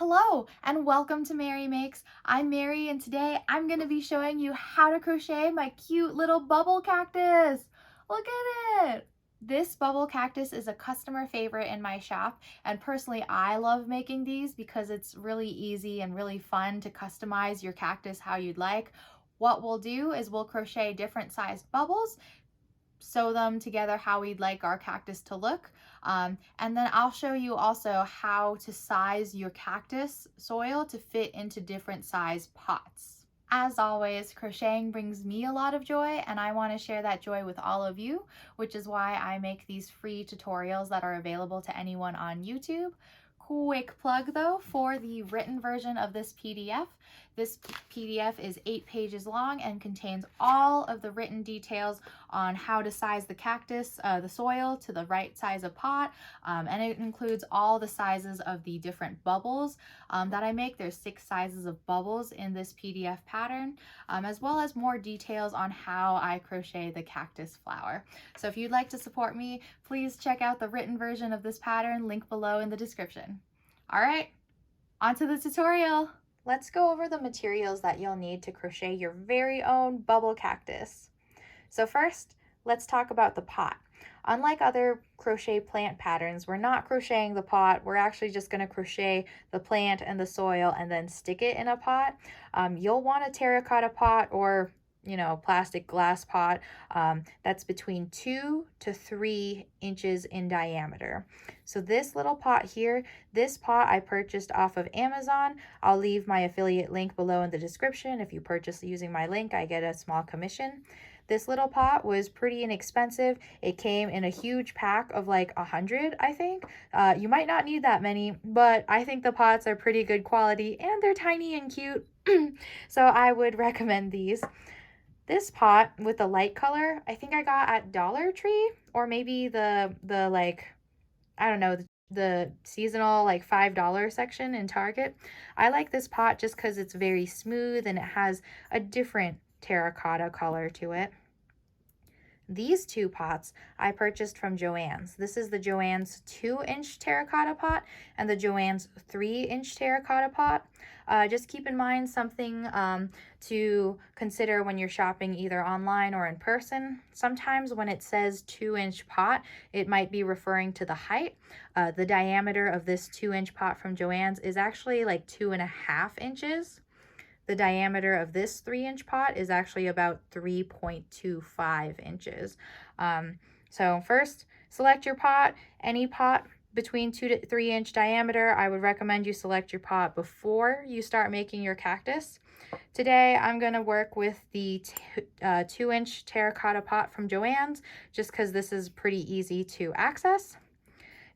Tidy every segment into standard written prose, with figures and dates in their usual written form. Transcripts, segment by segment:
Hello and welcome to Mary Makes. I'm Mary and today I'm going to be showing you how to crochet my cute little bubble cactus. Look at it! This bubble cactus is a customer favorite in my shop, and personally I love making these because it's really easy and really fun to customize your cactus how you'd like. What we'll do is we'll crochet different sized bubbles, sew them together how we'd like our cactus to look. And then I'll show you also how to size your cactus soil to fit into different size pots. As always, crocheting brings me a lot of joy, and I want to share that joy with all of you, which is why I make these free tutorials that are available to anyone on YouTube. Quick plug though for the written version of this PDF. This PDF is 8 pages long and contains all of the written details on how to size the cactus, the soil to the right size of pot, and it includes all the sizes of the different bubbles that I make. There's 6 sizes of bubbles in this PDF pattern, as well as more details on how I crochet the cactus flower. So if you'd like to support me, please check out the written version of this pattern, link below in the description. All right, on to the tutorial. Let's go over the materials that you'll need to crochet your very own bubble cactus. So first, let's talk about the pot. Unlike other crochet plant patterns, we're not crocheting the pot. We're actually just going to crochet the plant and the soil and then stick it in a pot. You'll want a terracotta pot or plastic glass pot that's between 2 to 3 inches in diameter. So this little pot here, this pot I purchased off of Amazon. I'll leave my affiliate link below in the description. If you purchase using my link, I get a small commission. This little pot was pretty inexpensive. It came in a huge pack of like 100, I think. You might not need that many, but I think the pots are pretty good quality and they're tiny and cute. So I would recommend these. This pot with the light color, I think I got at Dollar Tree, or maybe the like, I don't know, the seasonal like $5 section in Target. I like this pot just because it's very smooth and it has a different terracotta color to it. These 2 pots I purchased from JOANN's. This is the JOANN's 2-inch terracotta pot and the JOANN's 3-inch terracotta pot. Just keep in mind something to consider when you're shopping either online or in person. Sometimes when it says 2-inch pot, it might be referring to the height. The diameter of this 2-inch pot from JOANN's is actually like 2.5 inches. The diameter of this 3-inch pot is actually about 3.25 inches. So first, select your pot. Any pot between 2 to 3 inch diameter, I would recommend you select your pot before you start making your cactus. Today, I'm going to work with the 2-inch terracotta pot from JOANN's, just because this is pretty easy to access.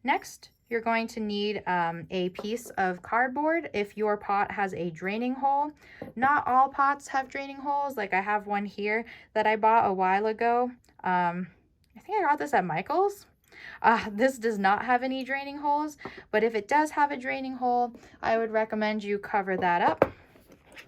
Next, you're going to need a piece of cardboard if your pot has a draining hole. Not all pots have draining holes. Like I have one here that I bought a while ago. I think I got this at Michael's. This does not have any draining holes, but if it does have a draining hole, I would recommend you cover that up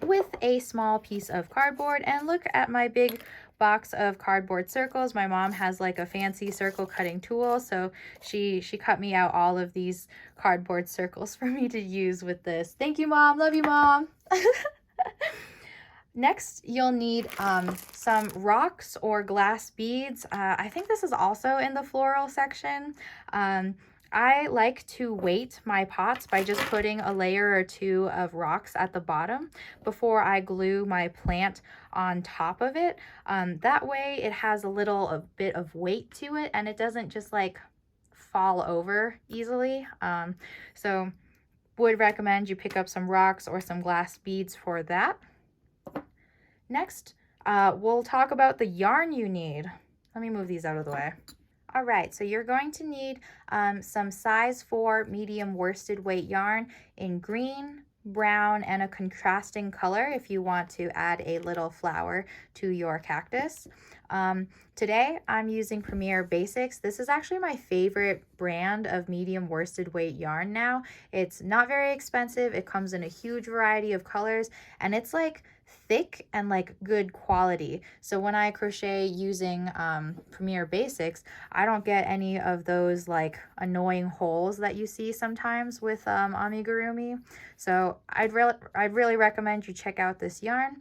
with a small piece of cardboard. And look at my big box of cardboard circles. My mom has like a fancy circle cutting tool, so she cut me out all of these cardboard circles for me to use with this. Thank you, Mom. Love you, Mom. Next, you'll need some rocks or glass beads. I think this is also in the floral section. I like to weight my pots by just putting a layer or 2 of rocks at the bottom before I glue my plant on top of it. That way it has a bit of weight to it and it doesn't just like fall over easily. So would recommend you pick up some rocks or some glass beads for that. Next, we'll talk about the yarn you need. Let me move these out of the way. All right, so you're going to need some size 4 medium worsted weight yarn in green, brown, and a contrasting color if you want to add a little flower to your cactus. Today I'm using Premier Basics. This is actually my favorite brand of medium worsted weight yarn now. It's not very expensive. It comes in a huge variety of colors, and it's like thick and like good quality. So when I crochet using Premier Basics, I don't get any of those like annoying holes that you see sometimes with amigurumi. So I'd really recommend you check out this yarn.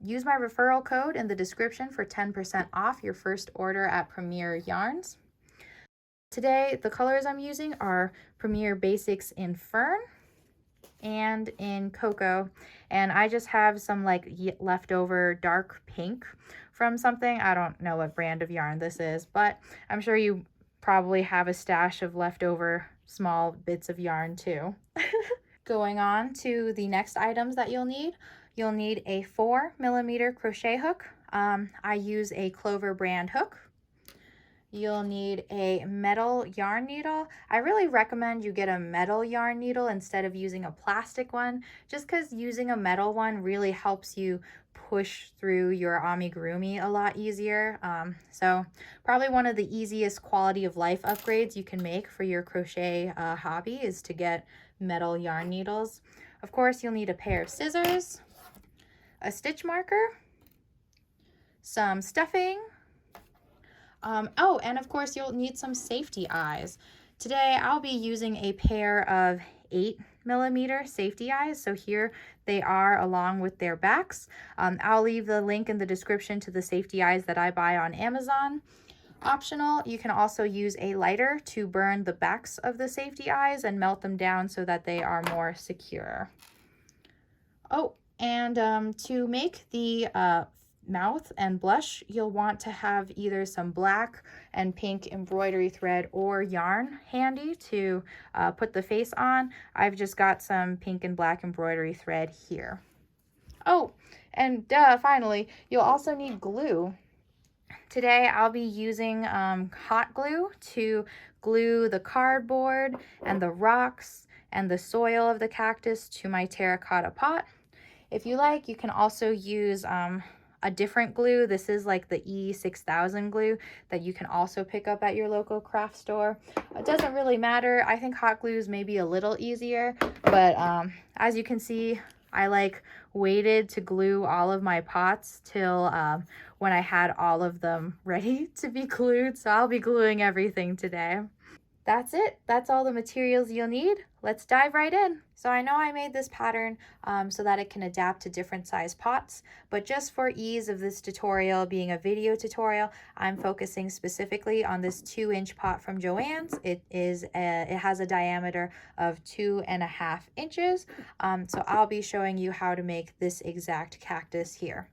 Use my referral code in the description for 10% off your first order at Premier Yarns. Today, the colors I'm using are Premier Basics in Fern and in Cocoa, and I just have some like leftover dark pink from something. I don't know what brand of yarn this is, but I'm sure you probably have a stash of leftover small bits of yarn too. Going on to the next items that you'll need a 4mm crochet hook. I use a Clover brand hook. You'll need a metal yarn needle. I really recommend you get a metal yarn needle instead of using a plastic one, just because using a metal one really helps you push through your amigurumi a lot easier. So probably one of the easiest quality of life upgrades you can make for your crochet hobby is to get metal yarn needles. Of course, you'll need a pair of scissors, a stitch marker, some stuffing, oh, and of course you'll need some safety eyes. Today I'll be using a pair of 8mm safety eyes. So here they are along with their backs. I'll leave the link in the description to the safety eyes that I buy on Amazon. Optional, you can also use a lighter to burn the backs of the safety eyes and melt them down so that they are more secure. Oh, and to make the mouth and blush, you'll want to have either some black and pink embroidery thread or yarn handy to put the face on. I've just got some pink and black embroidery thread here. Oh, and finally, you'll also need glue. Today I'll be using hot glue to glue the cardboard and the rocks and the soil of the cactus to my terracotta pot. If you like, you can also use a different glue. This is like the E6000 glue that you can also pick up at your local craft store. It doesn't really matter. I think hot glue is maybe a little easier, but as you can see, I like waited to glue all of my pots till when I had all of them ready to be glued. So I'll be gluing everything today. That's it. That's all the materials you'll need. Let's dive right in. So I know I made this pattern so that it can adapt to different size pots, but just for ease of this tutorial being a video tutorial, I'm focusing specifically on this 2-inch pot from JOANN's. It has a diameter of 2.5 inches. So I'll be showing you how to make this exact cactus here.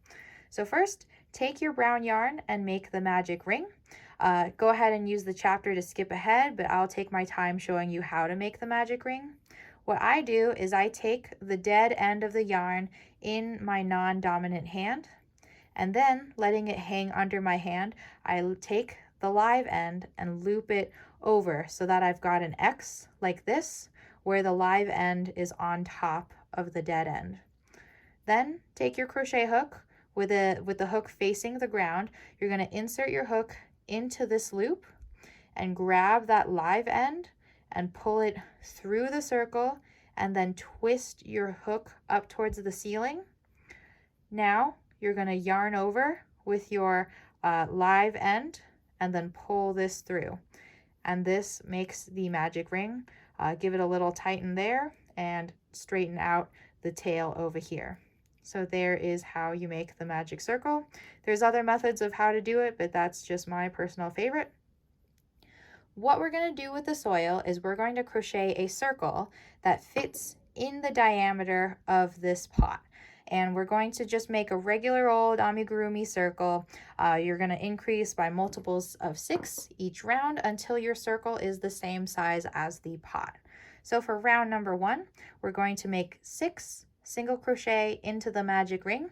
So first, take your brown yarn and make the magic ring. Go ahead and use the chapter to skip ahead, but I'll take my time showing you how to make the magic ring. What I do is I take the dead end of the yarn in my non-dominant hand, and then letting it hang under my hand, I take the live end and loop it over so that I've got an X like this, where the live end is on top of the dead end. Then take your crochet hook with the hook facing the ground. You're going to insert your hook into this loop and grab that live end and pull it through the circle and then twist your hook up towards the ceiling. Now you're going to yarn over with your live end and then pull this through, and this makes the magic ring. Give it a little tighten there and straighten out the tail over here. So there is how you make the magic circle. There's other methods of how to do it, but that's just my personal favorite. What we're going to do with the soil is we're going to crochet a circle that fits in the diameter of this pot. And we're going to just make a regular old amigurumi circle. You're going to increase by multiples of 6 each round until your circle is the same size as the pot. So for round number 1, we're going to make 6 single crochet into the magic ring.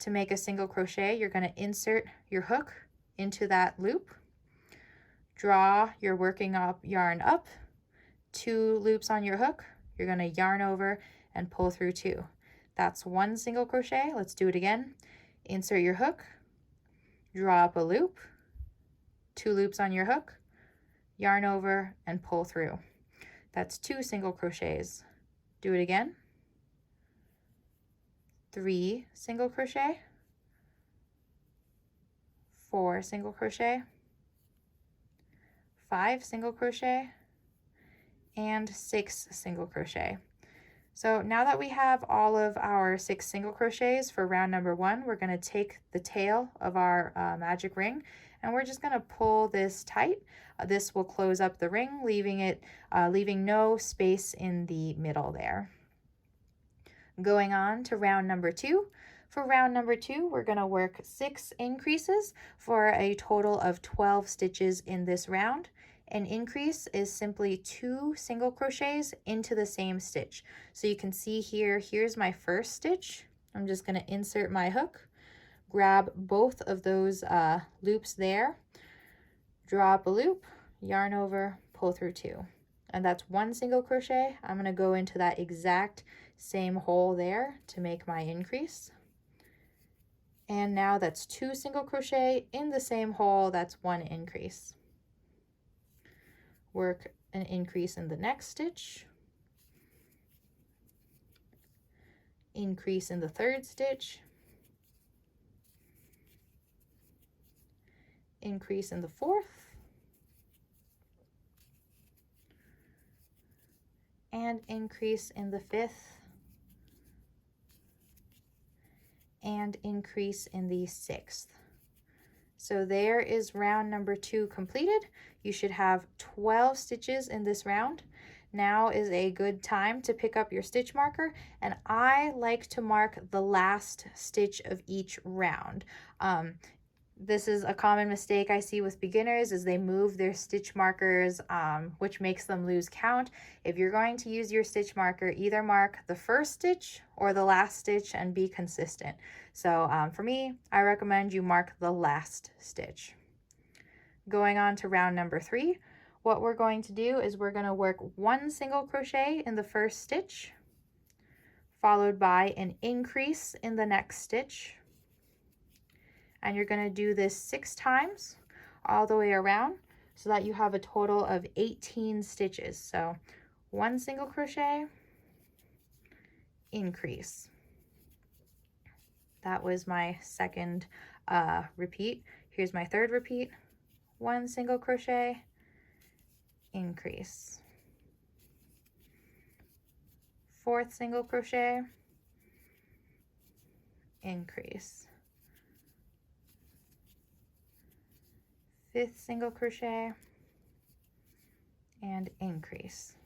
To make a single crochet, you're going to insert your hook into that loop, draw your working yarn up, 2 loops on your hook, you're going to yarn over and pull through 2. That's 1 single crochet. Let's do it again. Insert your hook, draw up a loop, 2 loops on your hook, yarn over and pull through. That's 2 single crochets. Do it again. 3 single crochet, 4 single crochet, 5 single crochet, and 6 single crochet. So now that we have all of our 6 single crochets for round number 1, we're going to take the tail of our magic ring and we're just going to pull this tight. This will close up the ring, leaving no space in the middle there. Going on to round number 2. For round number 2, we're going to work 6 increases for a total of 12 stitches in this round. An increase is simply 2 single crochets into the same stitch. So you can see here, here's my first stitch. I'm just going to insert my hook, grab both of those loops there, draw up a loop, yarn over, pull through 2. And that's 1 single crochet. I'm going to go into that exact same hole there to make my increase. And now that's 2 single crochet in the same hole, that's 1 increase. Work an increase in the next stitch, increase in the third stitch, increase in the fourth, and increase in the fifth, and increase in the sixth. So there is round number 2 completed. You should have 12 stitches in this round. Now is a good time to pick up your stitch marker, and I like to mark the last stitch of each round. This is a common mistake I see with beginners is they move their stitch markers, which makes them lose count. If you're going to use your stitch marker, either mark the first stitch or the last stitch and be consistent. So for me, I recommend you mark the last stitch. Going on to round number 3, what we're going to do is we're going to work 1 single crochet in the first stitch, followed by an increase in the next stitch. And you're going to do this 6 times all the way around so that you have a total of 18 stitches. So 1 single crochet, increase. That was my second repeat. Here's my third repeat. 1 single crochet, increase. 4th single crochet, increase. 5th single crochet, and increase.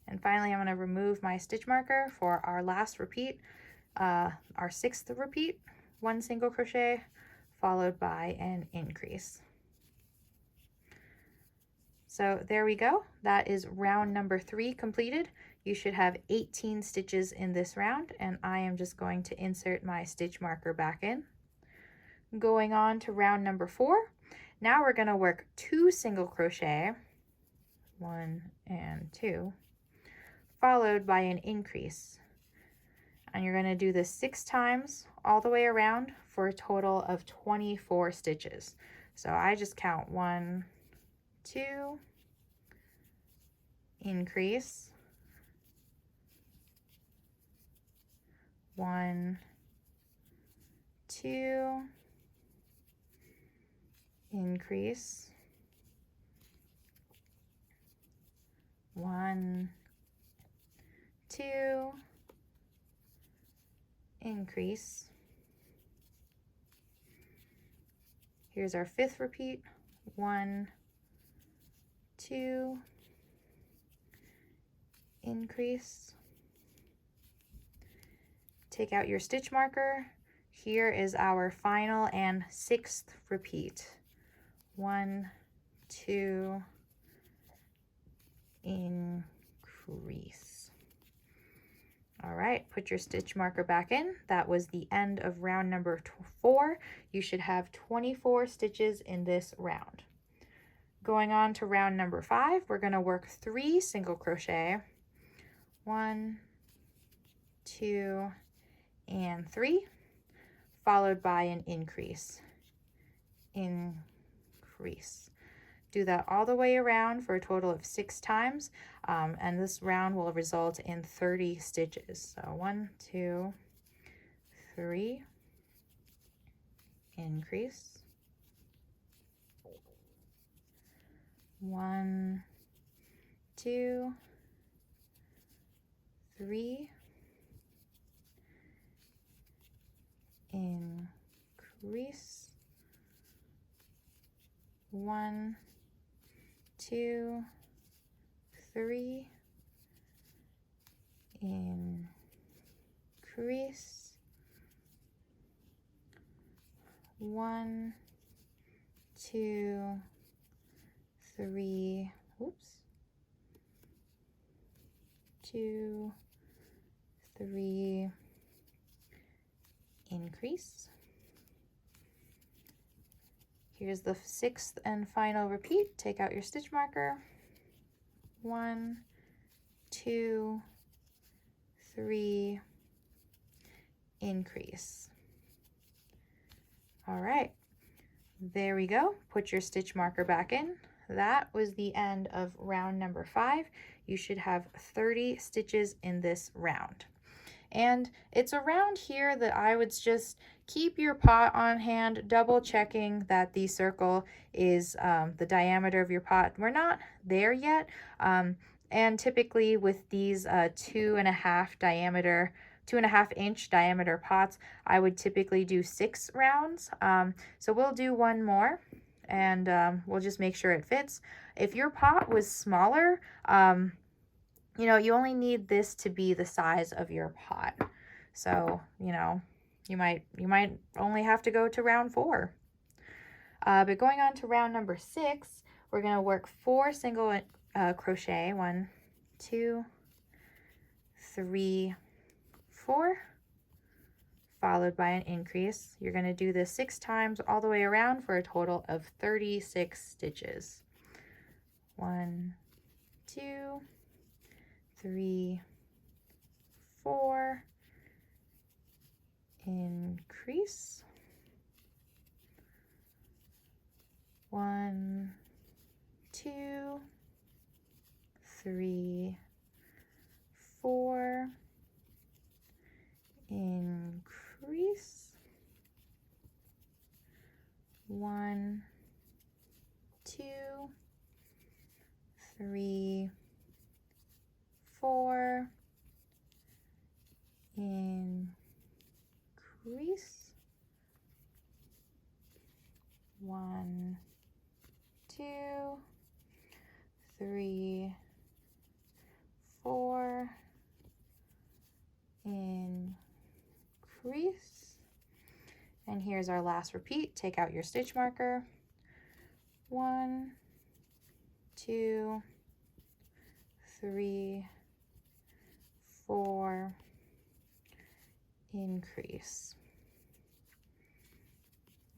And finally, I'm going to remove my stitch marker for our last repeat, our 6th repeat, 1 single crochet, followed by an increase. So there we go. That is round number 3 completed. You should have 18 stitches in this round, and I am just going to insert my stitch marker back in. Going on to round number 4. Now we're going to work 2 single crochet, 1 and 2, followed by an increase. And you're going to do this 6 times all the way around for a total of 24 stitches. So I just count 1, 2, increase, 1, 2, increase, 1, 2, increase. Here's our 5th repeat, 1, 2, increase. Take out your stitch marker. Here is our final and 6th repeat. 1, 2, increase. All right, put your stitch marker back in. That was the end of round number 4. You should have 24 stitches in this round. Going on to round number 5, we're going to work 3 single crochet, 1, 2, and 3, followed by an increase. Increase. Do that all the way around for a total of 6 times, and this round will result in 30 stitches. So 1, 2, 3, increase, 1, 2, 3, increase, 1, 2, 3, increase, 1, 2, 3, oops, 2, 3, increase. Here's the 6th and final repeat. Take out your stitch marker. 1, 2, 3, increase. All right, there we go. Put your stitch marker back in. That was the end of round number 5. You should have 30 stitches in this round. And it's around here that I would just keep your pot on hand, double checking that the circle is the diameter of your pot. We're not there yet. And typically with these 2.5-inch diameter pots, I would typically do 6 rounds. So we'll do one more, and we'll just make sure it fits. If your pot was smaller, you know, you only need this to be the size of your pot. So, you know, you might only have to go to round 4. But going on to round number 6, we're going to work 4 single crochet. 1, 2, 3, 4, followed by an increase. You're going to do this 6 times all the way around for a total of 36 stitches. 1, 2, 3, 4, increase, 1, 2, 3, 4, increase, 1, 2, 3, 4, increase, 1, 2, 3, 4, increase. And here's our last repeat. Take out your stitch marker. 1, 2, 3, 4, increase.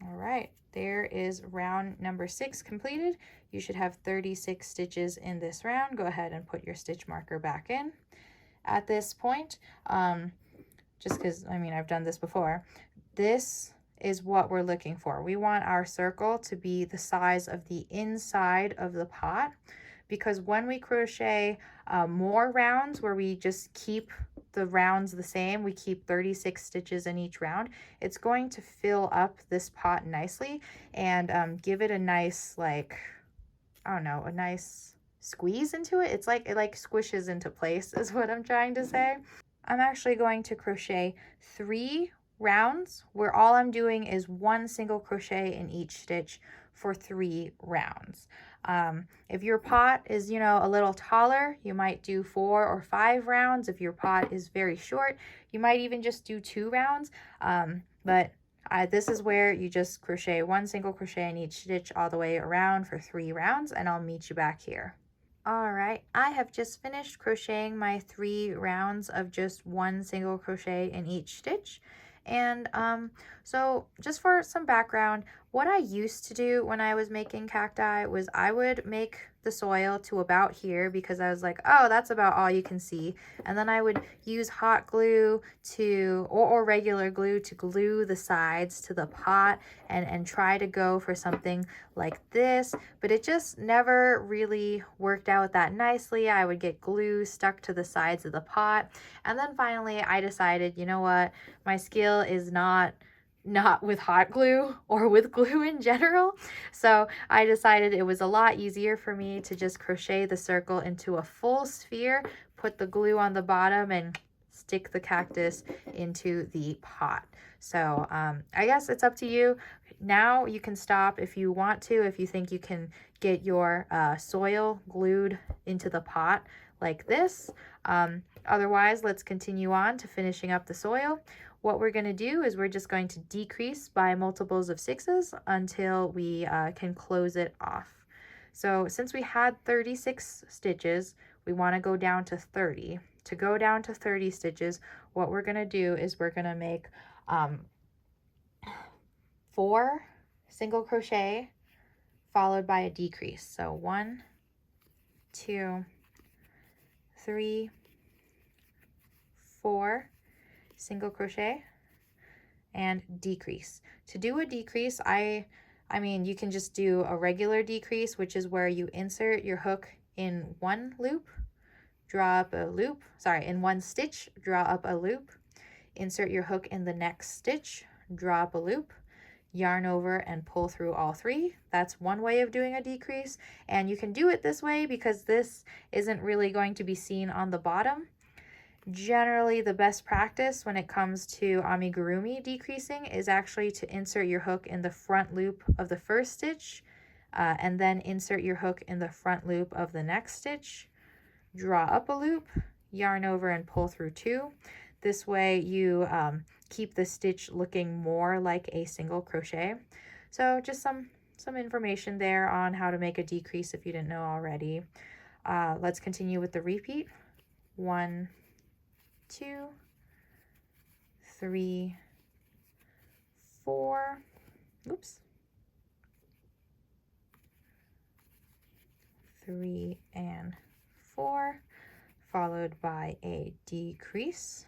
All right, there is round number 6 completed. You should have 36 stitches in this round. Go ahead and put your stitch marker back in. At this point, just because, I mean, I've done this before, this is what we're looking for. We want our circle to be the size of the inside of the pot, because when we crochet more rounds where we just keep the rounds the same, we keep 36 stitches in each round, it's going to fill up this pot nicely and give it a nice, like, I don't know, a nice squeeze into it. It's like, it like squishes into place is what I'm trying to say. I'm actually going to crochet 3 rounds where all I'm doing is 1 single crochet in each stitch for 3 rounds. If your pot is, you know, a little taller, you might do 4 or 5 rounds. If your pot is very short, you might even just do 2 rounds. But this is where you just crochet 1 single crochet in each stitch all the way around for 3 rounds, and I'll meet you back here. All right, I have just finished crocheting my 3 rounds of just 1 single crochet in each stitch. And so just for some background, what I used to do when I was making cacti was I would make the soil to about here because I was like, oh, that's about all you can see. And then I would use hot glue to, or regular glue to glue the sides to the pot and try to go for something like this, but it just never really worked out that nicely. I would get glue stuck to the sides of the pot. And then finally I decided, you know what, my skill is not with hot glue or with glue in general. So I decided it was a lot easier for me to just crochet the circle into a full sphere, put the glue on the bottom, and stick the cactus into the pot. So I guess it's up to you. Now you can stop if you want to, if you think you can get your soil glued into the pot like this. Otherwise, let's continue on to finishing up the soil. What we're going to do is we're just going to decrease by multiples of 6s until we can close it off. So since we had 36 stitches, we want to go down to 30. To go down to 30 stitches, what we're going to do is we're going to make 4 single crochet followed by a decrease. So 1, 2, 3, 4 single crochet and decrease. To do a decrease, I mean, you can just do a regular decrease, which is where you insert your hook in one loop, draw up a loop, in one stitch, draw up a loop, insert your hook in the next stitch, draw up a loop, yarn over and pull through all 3. That's one way of doing a decrease, and you can do it this way because this isn't really going to be seen on the bottom. Generally, the best practice when it comes to amigurumi decreasing is actually to insert your hook in the front loop of the first stitch and then insert your hook in the front loop of the next stitch, draw up a loop, yarn over and pull through 2. This way you keep the stitch looking more like a single crochet. So just some information there on how to make a decrease if you didn't know already. Let's continue with the repeat. 1, 2, 3, 4, oops, 3 and 4, followed by a decrease.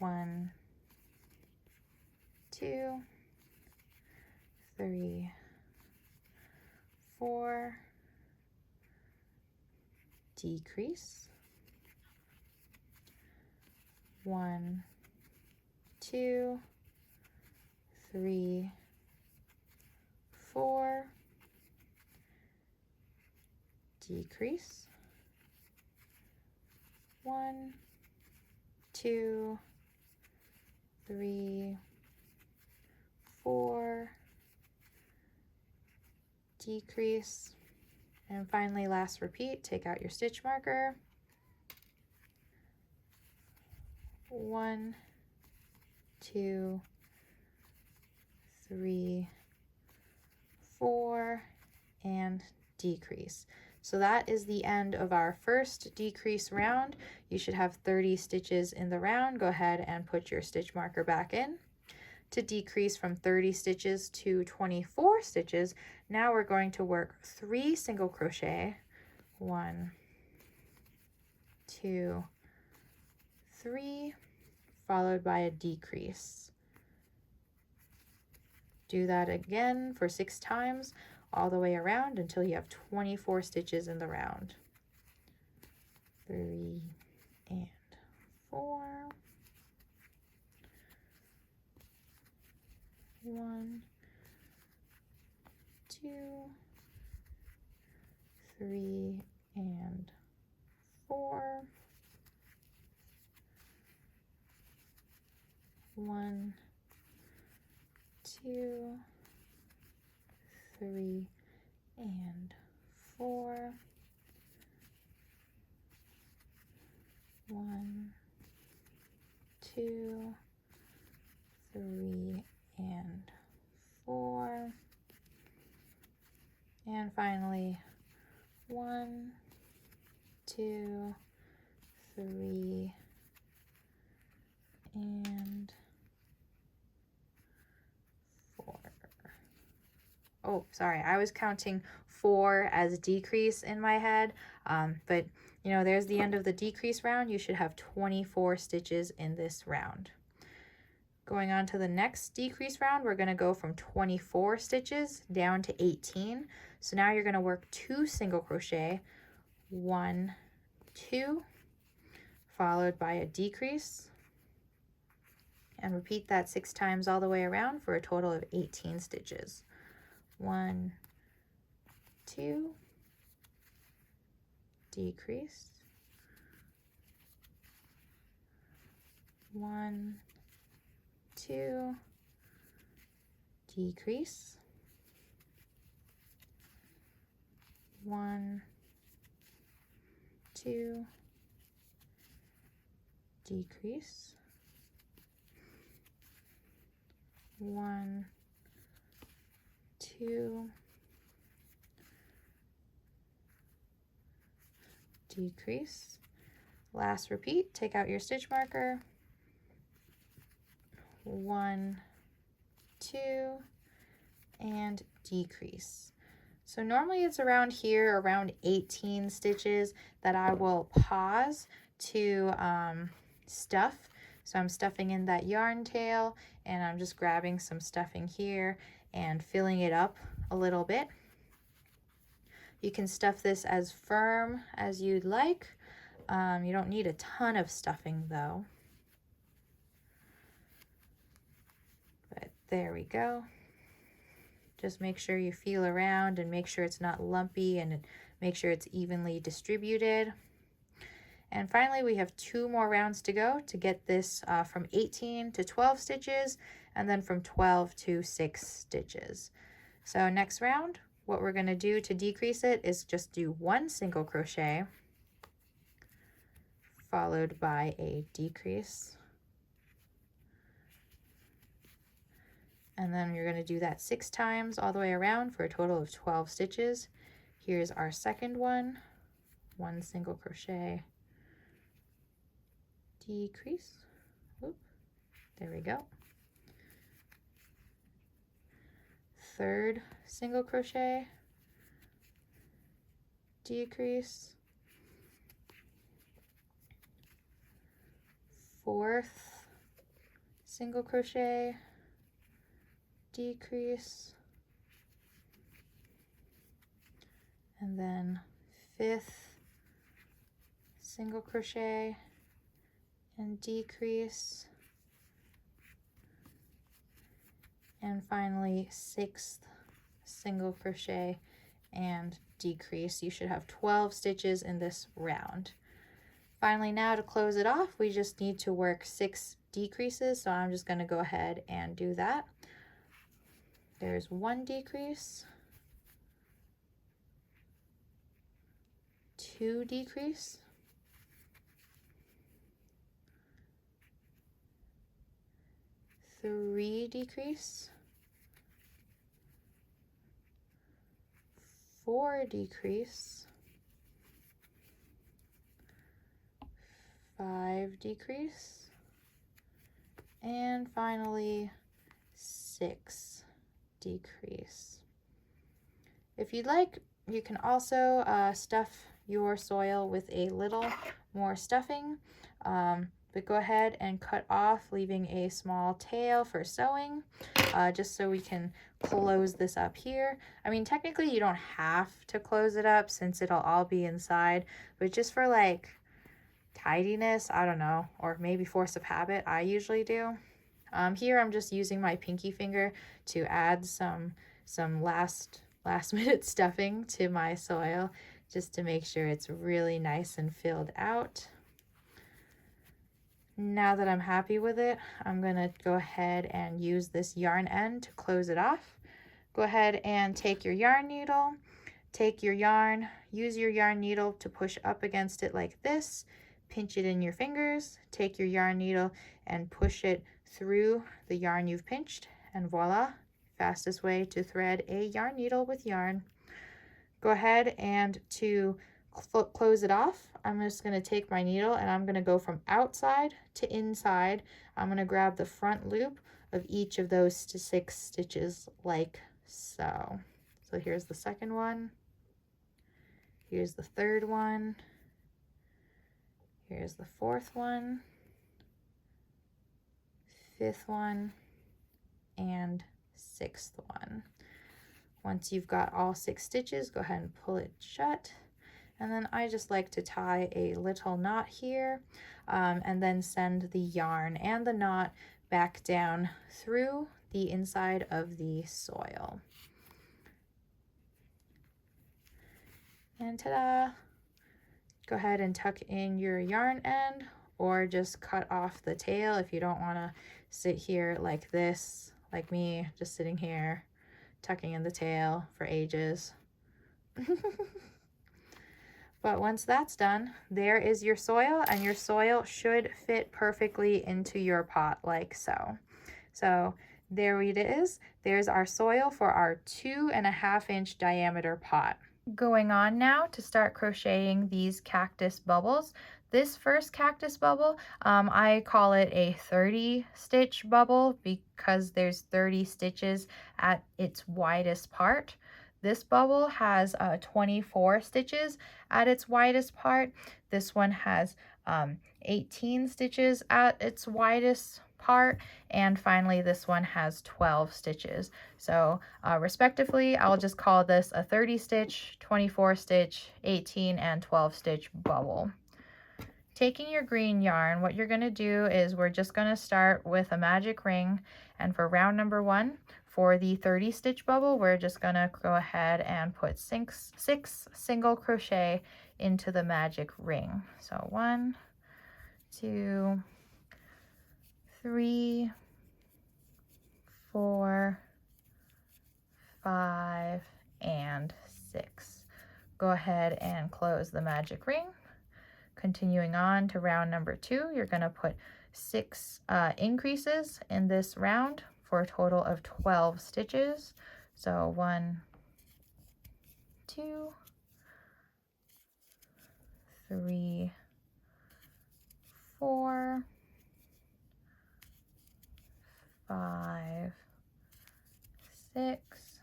1, 2, 3, 4, decrease. 1, 2, 3, 4, decrease. 1, 2, 3, 4, decrease. And finally, last repeat, take out your stitch marker. 1, 2, 3, 4, and decrease. So that is the end of our first decrease round. You should have 30 stitches in the round. Go ahead and put your stitch marker back in. To decrease from 30 stitches to 24 stitches, now we're going to work 3 single crochet. 1, 2, 3, followed by a decrease. Do that again for 6 times all the way around until you have 24 stitches in the round. 3 and 4. 1, 2, 3 and 4. 1, 2, 3 and 4. 1, 2, 3 and 4. And finally 1, 2, 3 and 4. oh, sorry, I was counting 4 as decrease in my head, but you know, there's the end of the decrease round. You should have 24 stitches in this round. Going on to the next decrease round, we're going to go from 24 stitches down to 18. So now you're going to work 2 single crochet, 1, 2, followed by a decrease, and repeat that 6 times all the way around for a total of 18 stitches. 1, 2, decrease, 1, 2, decrease, 1, 2, decrease, 1, 2, decrease. Last repeat, take out your stitch marker, 1, 2, and decrease. So normally it's around here, around 18 stitches, that I will pause to stuff. So I'm stuffing in that yarn tail, and I'm just grabbing some stuffing here and filling it up a little bit. You can stuff this as firm as you'd like. You don't need a ton of stuffing though. But there we go. Just make sure you feel around and make sure it's not lumpy, and make sure it's evenly distributed. And finally, we have 2 more rounds to go to get this from 18 to 12 stitches, and then from 12 to 6 stitches. So next round, what we're going to do to decrease it is just do 1 single crochet, followed by a decrease. And then you're going to do that 6 times all the way around for a total of 12 stitches. Here's our second one. 1 single crochet, decrease. Oop, there we go. Third single crochet, decrease. Fourth single crochet, decrease. And then 5th single crochet and decrease. And finally 6th single crochet and decrease. You should have 12 stitches in this round. Finally, now to close it off, we just need to work 6 decreases, so I'm just going to go ahead and do that. There's 1 decrease, 2 decrease, 3 decrease, 4 decrease, 5 decrease, and finally 6 decrease. If you'd like, you can also stuff your soil with a little more stuffing, but go ahead and cut off, leaving a small tail for sewing, just so we can close this up here. I mean, technically you don't have to close it up since it'll all be inside, but just for like tidiness, I don't know, or maybe force of habit, I usually do. Here I'm just using my pinky finger to add some last minute stuffing to my soil, just to make sure it's really nice and filled out. Now that I'm happy with it, I'm gonna go ahead and use this yarn end to close it off. Go ahead and take your yarn needle, take your yarn, use your yarn needle to push up against it like this, pinch it in your fingers, take your yarn needle and push it through the yarn you've pinched, and voila, fastest way to thread a yarn needle with yarn. Go ahead and to close it off, I'm just going to take my needle and I'm going to go from outside to inside. I'm going to grab the front loop of each of those 6 stitches like so. So here's the second one. Here's the third one. Here's the fourth one, fifth one, and sixth one. Once you've got all 6 stitches, go ahead and pull it shut. And then I just like to tie a little knot here, and then send the yarn and the knot back down through the inside of the soil. And ta-da! Go ahead and tuck in your yarn end, or just cut off the tail if you don't want to sit here like this, like me, just sitting here tucking in the tail for ages. But once that's done, there is your soil, and your soil should fit perfectly into your pot like so. So there it is. There's our soil for our 2.5-inch diameter pot. Going on now to start crocheting these cactus bubbles. This first cactus bubble, I call it a 30 stitch bubble because there's 30 stitches at its widest part. This bubble has 24 stitches at its widest part. This one has 18 stitches at its widest part, and finally this one has 12 stitches. So respectively, I'll just call this a 30 stitch, 24 stitch, 18 and 12 stitch bubble. Taking your green yarn, what you're going to do is we're just going to start with a magic ring, and for round number 1 for the 30 stitch bubble, we're just going to go ahead and put 6 single crochet into the magic ring. So 1, 2, 3, 4, 5, and 6. Go ahead and close the magic ring. Continuing on to round number 2, you're going to put 6 increases in this round for a total of 12 stitches. So 1, 2, 3, 4, 5, 6,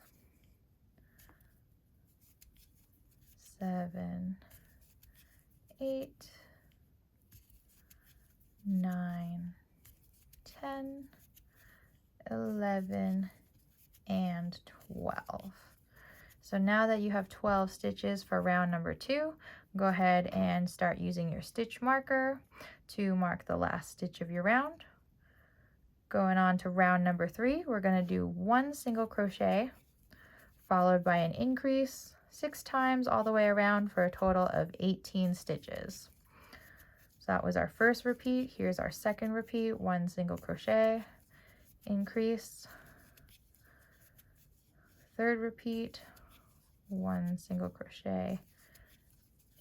7, 8, 9, 10, 11, and 12. So now that you have 12 stitches for round number 2, go ahead and start using your stitch marker to mark the last stitch of your round. Going on to round number 3, we're going to do 1 single crochet followed by an increase 6 times all the way around for a total of 18 stitches. So that was our first repeat. Here's our second repeat. 1 single crochet, increase, third repeat, 1 single crochet,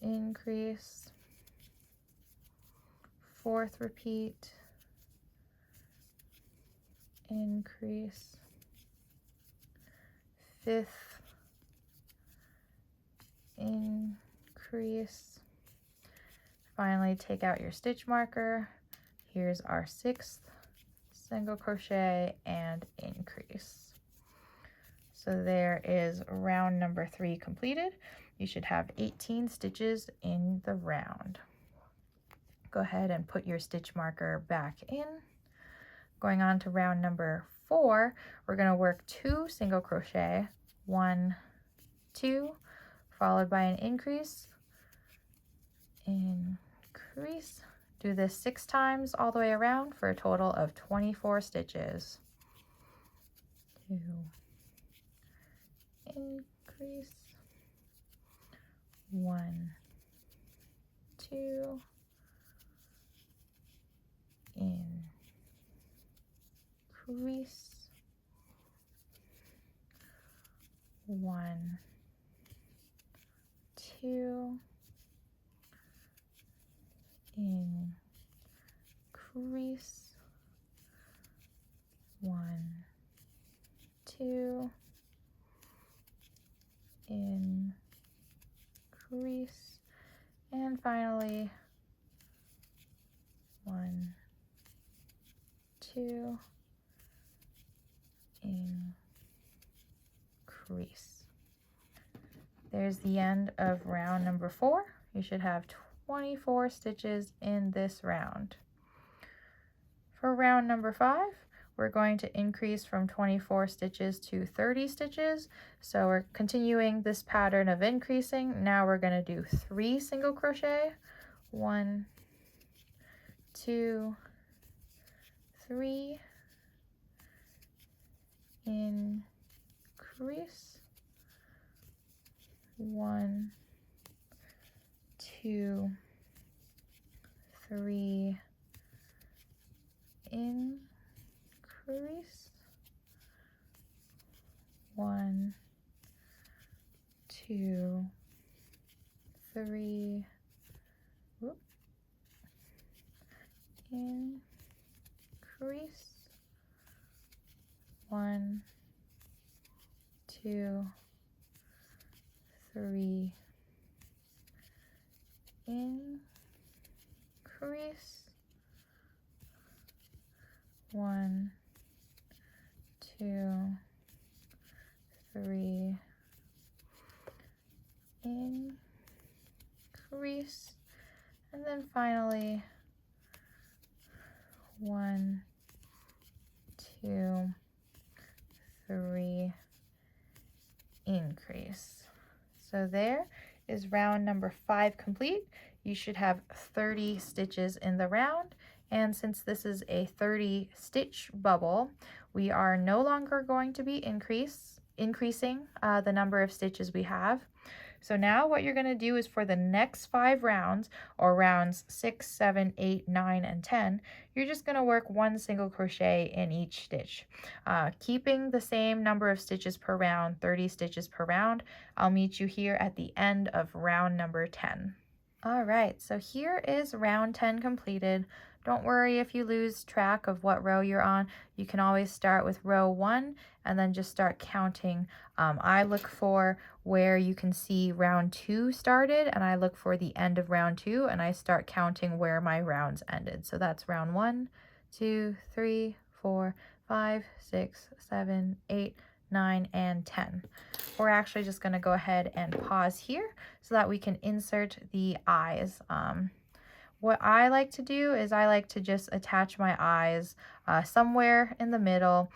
increase, fourth repeat, increase, fifth, increase. Finally, take out your stitch marker. Here's our 6th single crochet and increase. So there is round number 3 completed. You should have 18 stitches in the round. Go ahead and put your stitch marker back in. Going on to round number 4, we're going to work 2 single crochet, 1, 2, followed by an increase, increase. Do this 6 times all the way around for a total of 24 stitches. 2, increase, 1, 2, increase, 1, 2, increase, 1, 2, increase, and finally 1, 2, increase. there's the end of round number 4. You should have 24 stitches in this round. For round number 5, we're going to increase from 24 stitches to 30 stitches. So we're continuing this pattern of increasing. Now we're going to do 3 single crochet. 1, 2, 3, increase, 1, 2, 3, increase, 1, 2, 3, increase, 1, 2, 3, increase, 1, 2, 3, increase, and then finally 1, 2, 3, increase. So there is round number 5 complete. You should have 30 stitches in the round, and since this is a 30 stitch bubble, we are no longer going to be increasing the number of stitches we have. So now what you're going to do is for the next 5 rounds, or rounds 6, 7, 8, 9, and 10, you're just going to work 1 single crochet in each stitch, keeping the same number of stitches per round, 30 stitches per round. I'll meet you here at the end of round number 10. All right, so here is round 10 completed. Don't worry if you lose track of what row you're on. You can always start with row 1 and then just start counting. I look for where you can see round 2 started, and I look for the end of round 2, and I start counting where my rounds ended. So that's round 1, 2, 3, 4, 5, 6, 7, 8, 9, and 10. We're actually just going to go ahead and pause here so that we can insert the eyes. What I like to do is I like to just attach my eyes somewhere in the middle.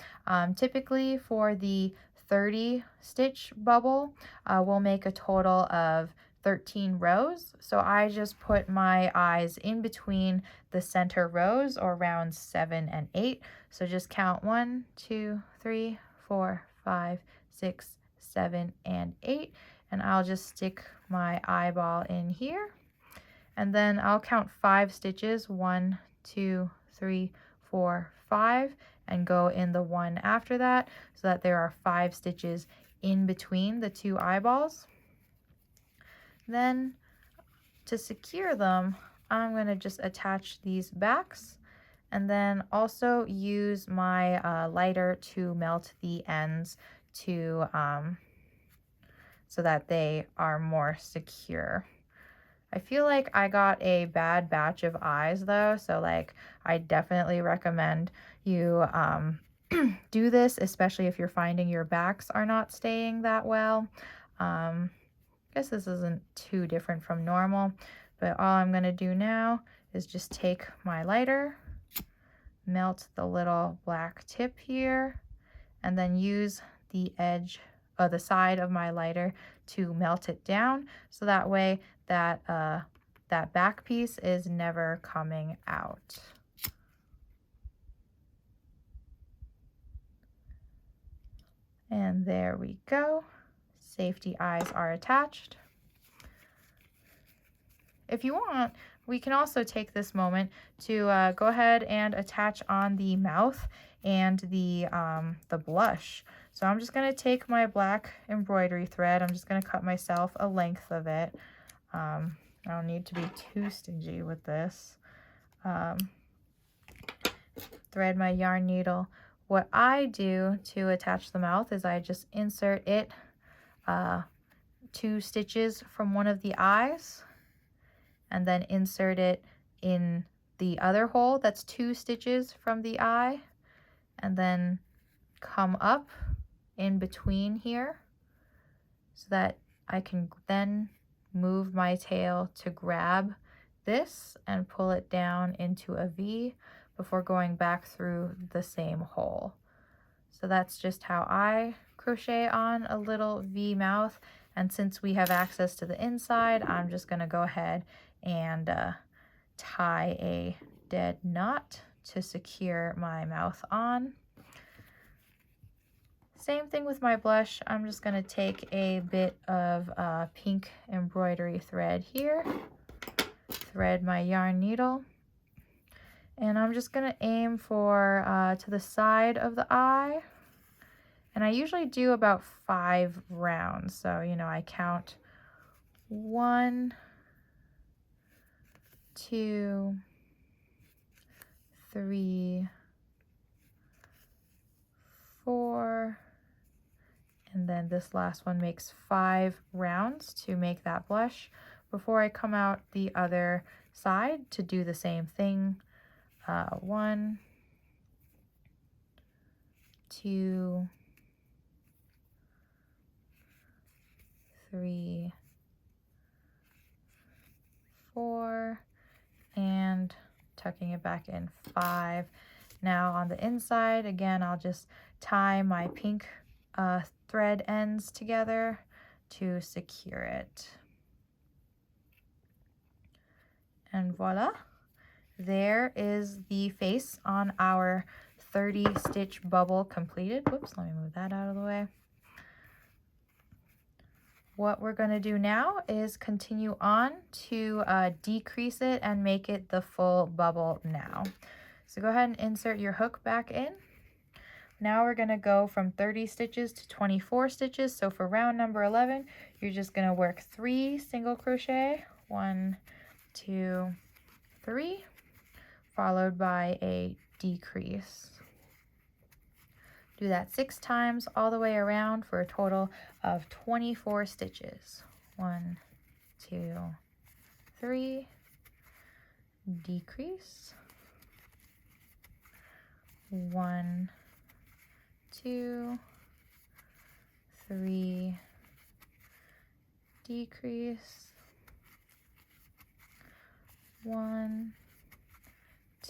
Typically for the 30 stitch bubble, we'll make a total of 13 rows. So I just put my eyes in between the center rows, or rounds 7 and 8. So just count 1, 2, 3, 4, 5, 6, 7, and 8. And I'll just stick my eyeball in here. And then I'll count 5 stitches, 1, 2, 3, 4, 5, and go in the one after that, so that there are 5 stitches in between the 2 eyeballs. Then to secure them, I'm going to just attach these backs, and then also use my lighter to melt the ends to so that they are more secure. I feel like I got a bad batch of eyes though, so like I definitely recommend you do this, especially if you're finding your backs are not staying that well. I guess this isn't too different from normal, but all I'm going to do now is just take my lighter, melt the little black tip here, and then use the edge of the side of my lighter to melt it down, so that way that that back piece is never coming out. And there we go. Safety eyes are attached. If you want, we can also take this moment to go ahead and attach on the mouth and the blush. So I'm just going to take my black embroidery thread. I'm just going to cut myself a length of it. I don't need to be too stingy with this. Thread my yarn needle. What I do to attach the mouth is I just insert it 2 stitches from one of the eyes, and then insert it in the other hole that's 2 stitches from the eye, and then come up in between here so that I can then move my tail to grab this and pull it down into a V before going back through the same hole. So that's just how I crochet on a little V mouth. And since we have access to the inside, I'm just going to go ahead and tie a dead knot to secure my mouth on. Same thing with my blush. I'm just going to take a bit of pink embroidery thread here, thread my yarn needle, and I'm just going to aim for to the side of the eye. And I usually do about 5 rounds. So, you know, I count 1, 2, 3, 4, and then this last one makes 5 rounds to make that blush before I come out the other side to do the same thing. 1, 2, 3, 4, and tucking it back in 5. Now on the inside, again, I'll just tie my pink thread ends together to secure it. And voila, there is the face on our 30 stitch bubble completed. Whoops, let me move that out of the way. What we're going to do now is continue on to decrease it and make it the full bubble now. So go ahead and insert your hook back in. Now we're going to go from 30 stitches to 24 stitches. So for round number 11, you're just going to work 3 single crochet, 1, 2, 3, followed by a decrease. Do that 6 times all the way around for a total of 24 stitches. 1, 2, 3, decrease, 1, 2, 3, decrease, 1,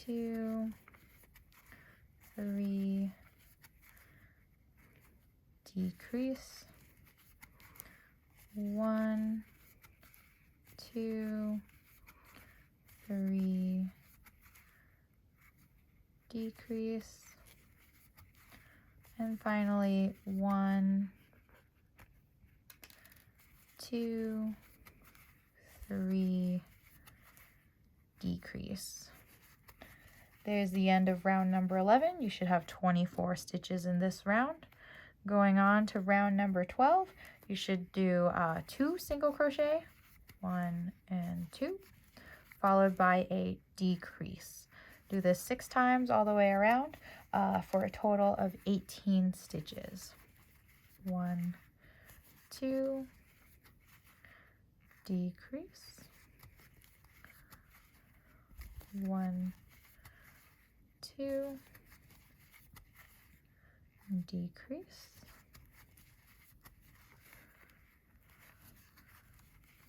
2, 3, decrease, 1, 2, 3, decrease, and finally 1, 2, 3, decrease. There's the end of round number 11. You should have 24 stitches in this round. Going on to round number 12, you should do 2 single crochet, 1 and 2, followed by a decrease. Do this 6 times all the way around for a total of 18 stitches. 1, 2, decrease, 1, 2, decrease,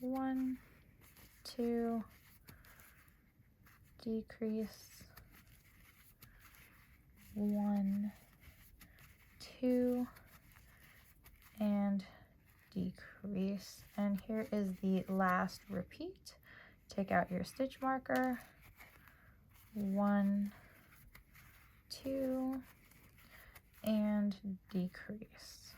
1, 2, decrease, 1, 2, and decrease. And here is the last repeat. Take out your stitch marker. 1, 2, and decrease.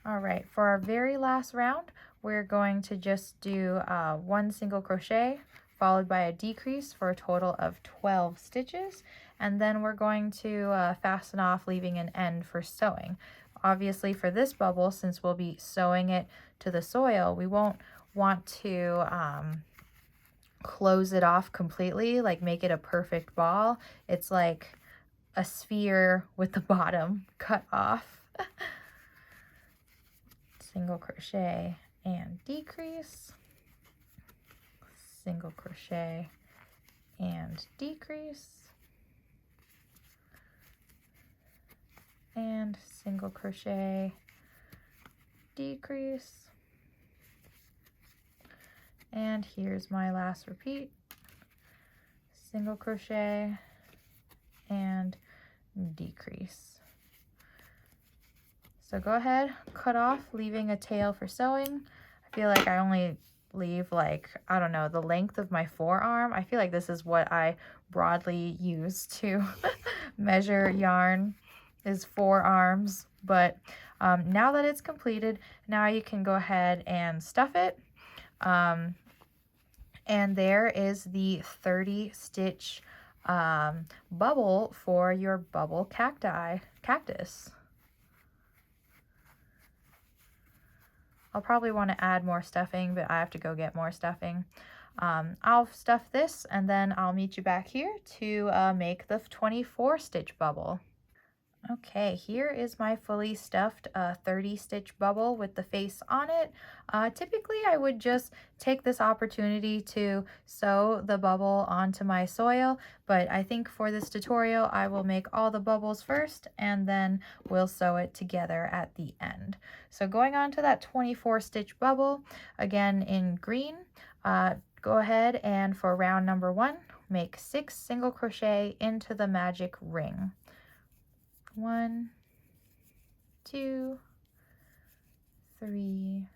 All right, for our very last round, we're going to just do 1 single crochet followed by a decrease for a total of 12 stitches, and then we're going to fasten off, leaving an end for sewing. Obviously for this bubble, since we'll be sewing it to the soil, we won't want to close it off completely, like make it a perfect ball. It's like a sphere with the bottom cut off. Single crochet and decrease, single crochet and decrease, and single crochet decrease, and here's my last repeat, single crochet and decrease. So go ahead, cut off, leaving a tail for sewing. I feel like I only leave, like, I don't know, the length of my forearm. I feel like this is what I broadly use to measure yarn, is forearms. But now that it's completed, now you can go ahead and stuff it. And there is the 30 stitch bubble for your bubble cactus. I'll probably want to add more stuffing, but I have to go get more stuffing. I'll stuff this and then I'll meet you back here to make the 24 stitch bubble. Okay, here is my fully stuffed 30 stitch bubble with the face on it. Typically I would just take this opportunity to sew the bubble onto my soil, but I think for this tutorial I will make all the bubbles first and then we'll sew it together at the end. So going on to that 24 stitch bubble, again in green, go ahead and for round number 1, make 6 single crochet into the magic ring. 1, 2, 3,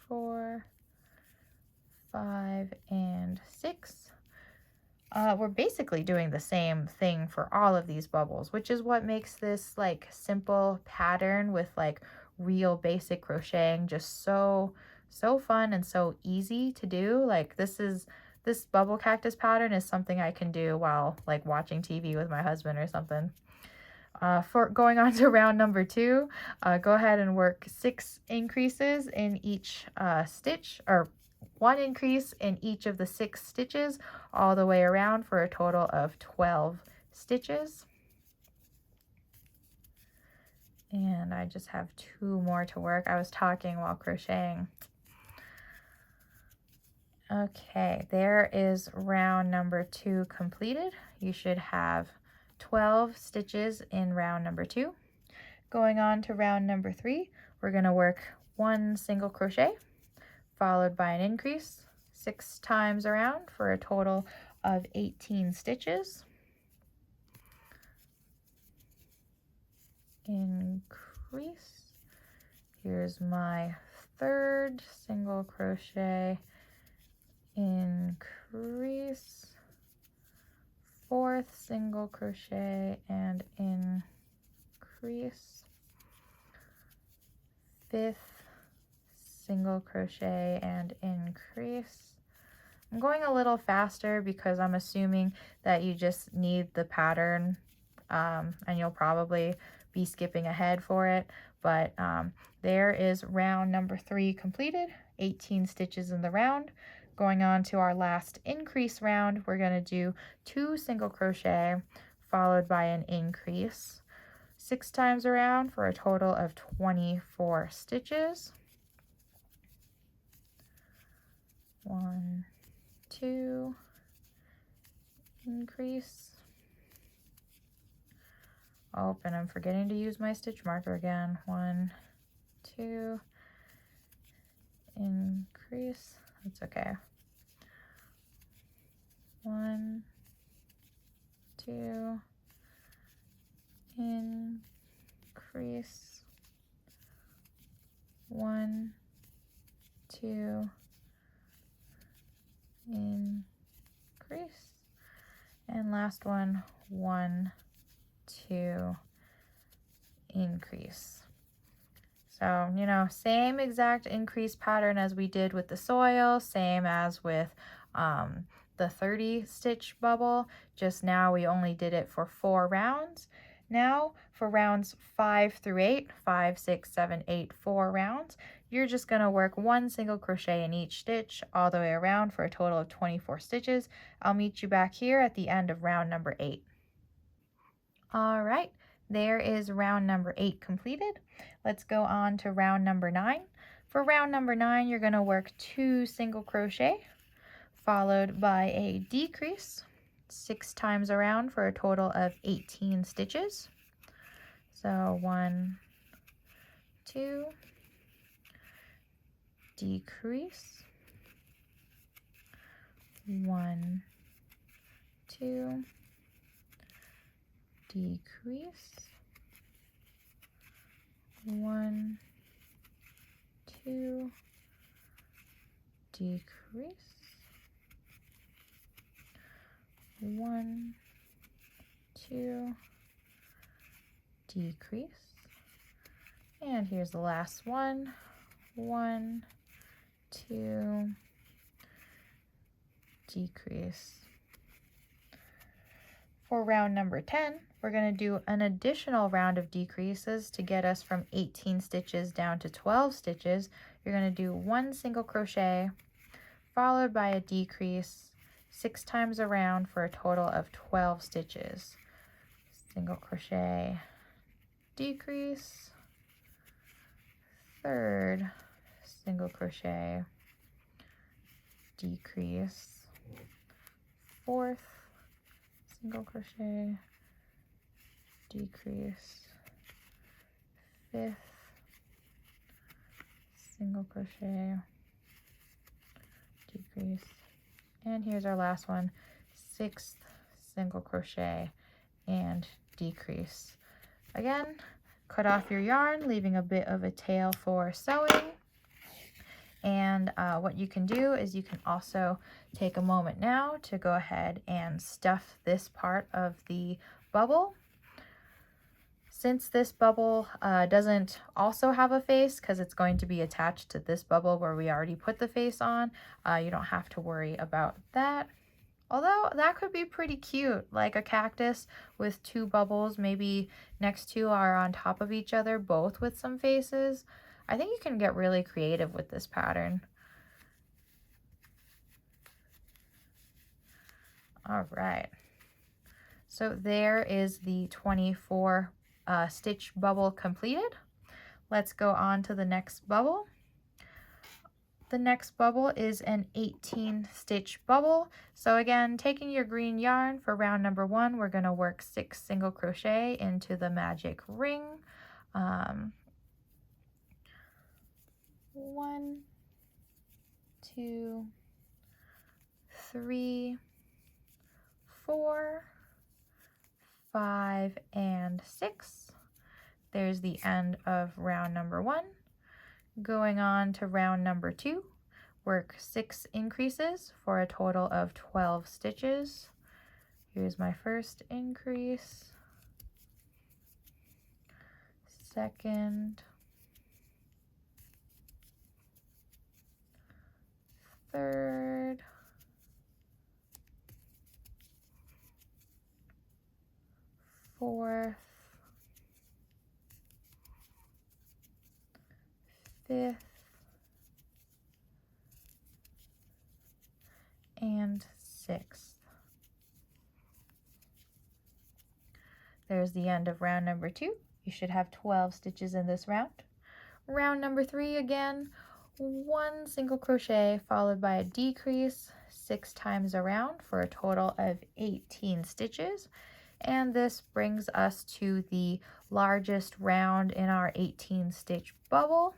4, 5, and 6. We're basically doing the same thing for all of these bubbles, which is what makes this like simple pattern with like real basic crocheting just so fun and so easy to do. Like this bubble cactus pattern is something I can do while like watching TV with my husband or something. For going on to round number 2, go ahead and work 6 increases in each stitch, or 1 increase in each of the 6 stitches all the way around for a total of 12 stitches. And I just have 2 more to work. I was talking while crocheting. Okay, there is round number 2 completed. You should have 12 stitches in round number 2. Going on to round number 3, we're going to work 1 single crochet followed by an increase 6 times around for a total of 18 stitches. Increase. Here's my 3rd single crochet, increase, 4th single crochet and increase, 5th single crochet and increase. I'm going a little faster because I'm assuming that you just need the pattern and you'll probably be skipping ahead for it, but there is round number 3 completed, 18 stitches in the round. Going on to our last increase round, we're going to do 2 single crochet followed by an increase 6 times around for a total of 24 stitches. 1, 2, increase. Oh, and I'm forgetting to use my stitch marker again. 1, 2, increase. That's okay. 1, 2, increase, 1, 2, increase, and last one, 1, 2, increase. So, you know, same exact increase pattern as we did with the soil, same as with the 30 stitch bubble, just now we only did it for 4 rounds. Now for rounds 5 through 8, 5, 6, 7, 8, 4 rounds, you're just going to work 1 single crochet in each stitch all the way around for a total of 24 stitches. I'll meet you back here at the end of round number 8. All right, there is round number 8 completed. Let's go on to round number 9. For round number 9, you're going to work 2 single crochet followed by a decrease 6 times around for a total of 18 stitches. So 1, 2, decrease, 1, 2, decrease, 1, 2, decrease, 1, 2, decrease, and here's the last one, 1, 2, decrease. For round number 10, we're going to do an additional round of decreases to get us from 18 stitches down to 12 stitches. You're going to do 1 single crochet followed by a decrease 6 times around for a total of 12 stitches. Single crochet, decrease, third single crochet, decrease, fourth single crochet, decrease, fifth single crochet, decrease, and here's our last one, 6th single crochet and decrease. Again, cut off your yarn, leaving a bit of a tail for sewing. And what you can do is you can also take a moment now to go ahead and stuff this part of the bubble. Since this bubble doesn't also have a face, because it's going to be attached to this bubble where we already put the face on, you don't have to worry about that. Although that could be pretty cute, like a cactus with 2 bubbles, maybe next to or on top of each other, both with some faces. I think you can get really creative with this pattern. All right, so there is the 24 stitch bubble completed. Let's go on to the next bubble. The next bubble is an 18 stitch bubble. So again, taking your green yarn for round number 1, we're going to work 6 single crochet into the magic ring. 1, 2, 3, 4, 5, and 6. There's the end of round number 1. Going on to round number 2, work 6 increases for a total of 12 stitches. Here's my first increase, second, third, fourth, fifth, and sixth. There's the end of round number 2. You should have 12 stitches in this round. Round number 3 again, 1 single crochet followed by a decrease 6 times around for a total of 18 stitches. And this brings us to the largest round in our 18 stitch bubble.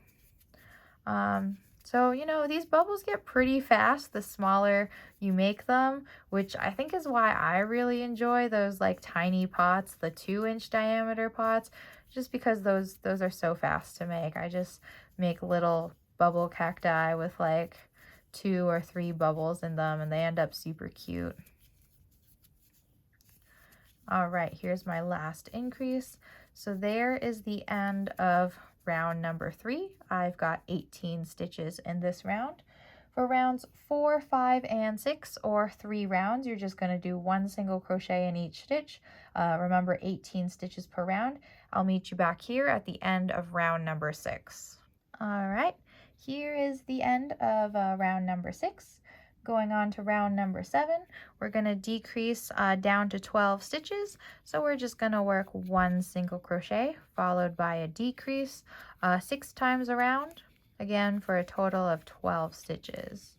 So, you know, these bubbles get pretty fast the smaller you make them, which I think is why I really enjoy those like tiny pots, the 2-inch diameter pots, just because those are so fast to make. I just make little bubble cacti with like 2 or 3 bubbles in them, and they end up super cute. All right, here's my last increase. So there is the end of round number 3. I've got 18 stitches in this round. For rounds 4, 5, and 6, or 3 rounds, you're just going to do 1 single crochet in each stitch. Remember, 18 stitches per round. I'll meet you back here at the end of round number 6. All right, here is the end of round number 6. Going on to round number 7, we're going to decrease down to 12 stitches. So we're just going to work 1 single crochet followed by a decrease 6 times around, again for a total of 12 stitches.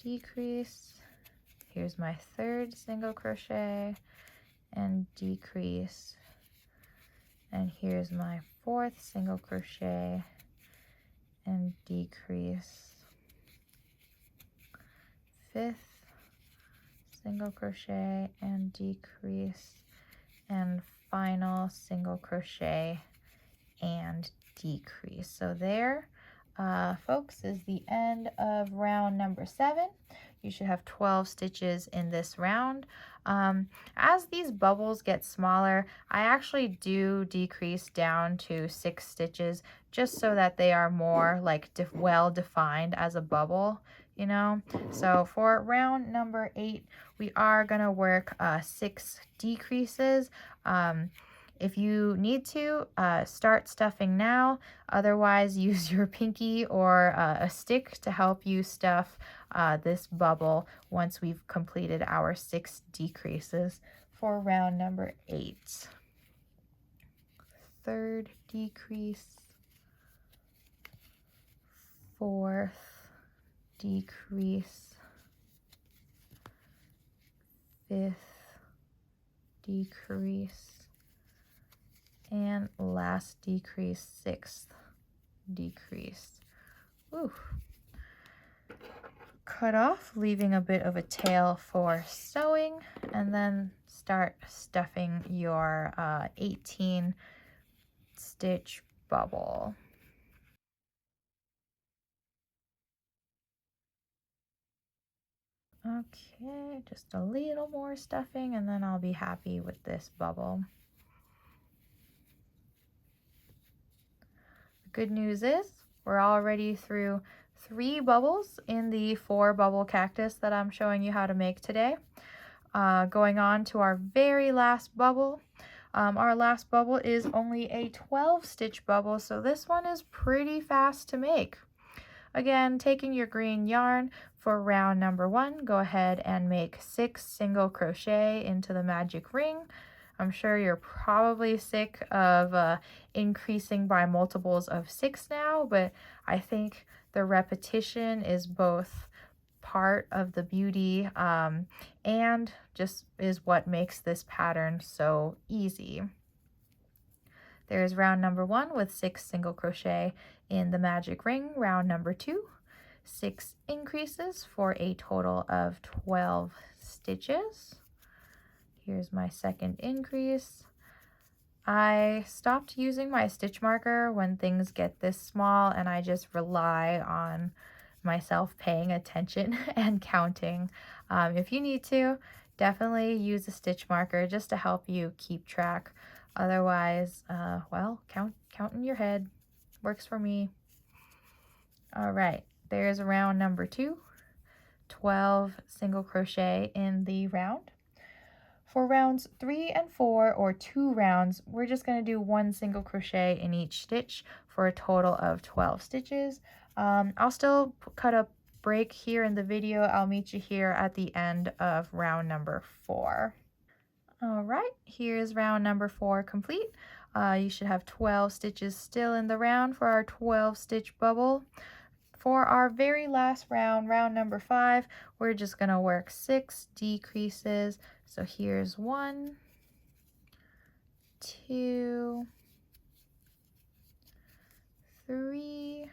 Decrease, here's my 3rd single crochet, and decrease, And here's my 4th single crochet and decrease, 5th single crochet and decrease, and final single crochet and decrease. So there, folks, is the end of round number 7. You should have 12 stitches in this round. As these bubbles get smaller, I actually do decrease down to 6 stitches just so that they are more like well defined as a bubble, you know. So for round number 8, we are going to work 6 decreases. If you need to, start stuffing now. Otherwise, use your pinky or a stick to help you stuff this bubble once we've completed our 6 decreases for round number 8. 3rd decrease, 4th decrease, 5th decrease, and last decrease, 6th decrease. Ooh. Cut off, leaving a bit of a tail for sewing, and then start stuffing your 18 stitch bubble. Okay, just a little more stuffing and then I'll be happy with this bubble. The good news is we're already through 3 bubbles in the 4 bubble cactus that I'm showing you how to make today. Going on to our very last bubble. Our last bubble is only a 12 stitch bubble, so this one is pretty fast to make. Again, taking your green yarn for round number 1, go ahead and make 6 single crochet into the magic ring. I'm sure you're probably sick of increasing by multiples of 6 now, but I think the repetition is both part of the beauty and just is what makes this pattern so easy. There's round number 1 with 6 single crochet in the magic ring. Round number 2, 6 increases for a total of 12 stitches. Here's my 2nd increase. I stopped using my stitch marker when things get this small, and I just rely on myself paying attention and counting. If you need to, definitely use a stitch marker just to help you keep track. Otherwise, well, count in your head. Works for me. All right, there's round number 2, 12 single crochet in the round. For rounds 3 and 4, or 2 rounds, we're just going to do 1 single crochet in each stitch for a total of 12 stitches. I'll still cut a break here in the video. I'll meet you here at the end of round number 4. All right, here's round number 4 complete. You should have 12 stitches still in the round for our 12 stitch bubble. For our very last round, round number 5, we're just going to work 6 decreases. So here's 1, 2, 3,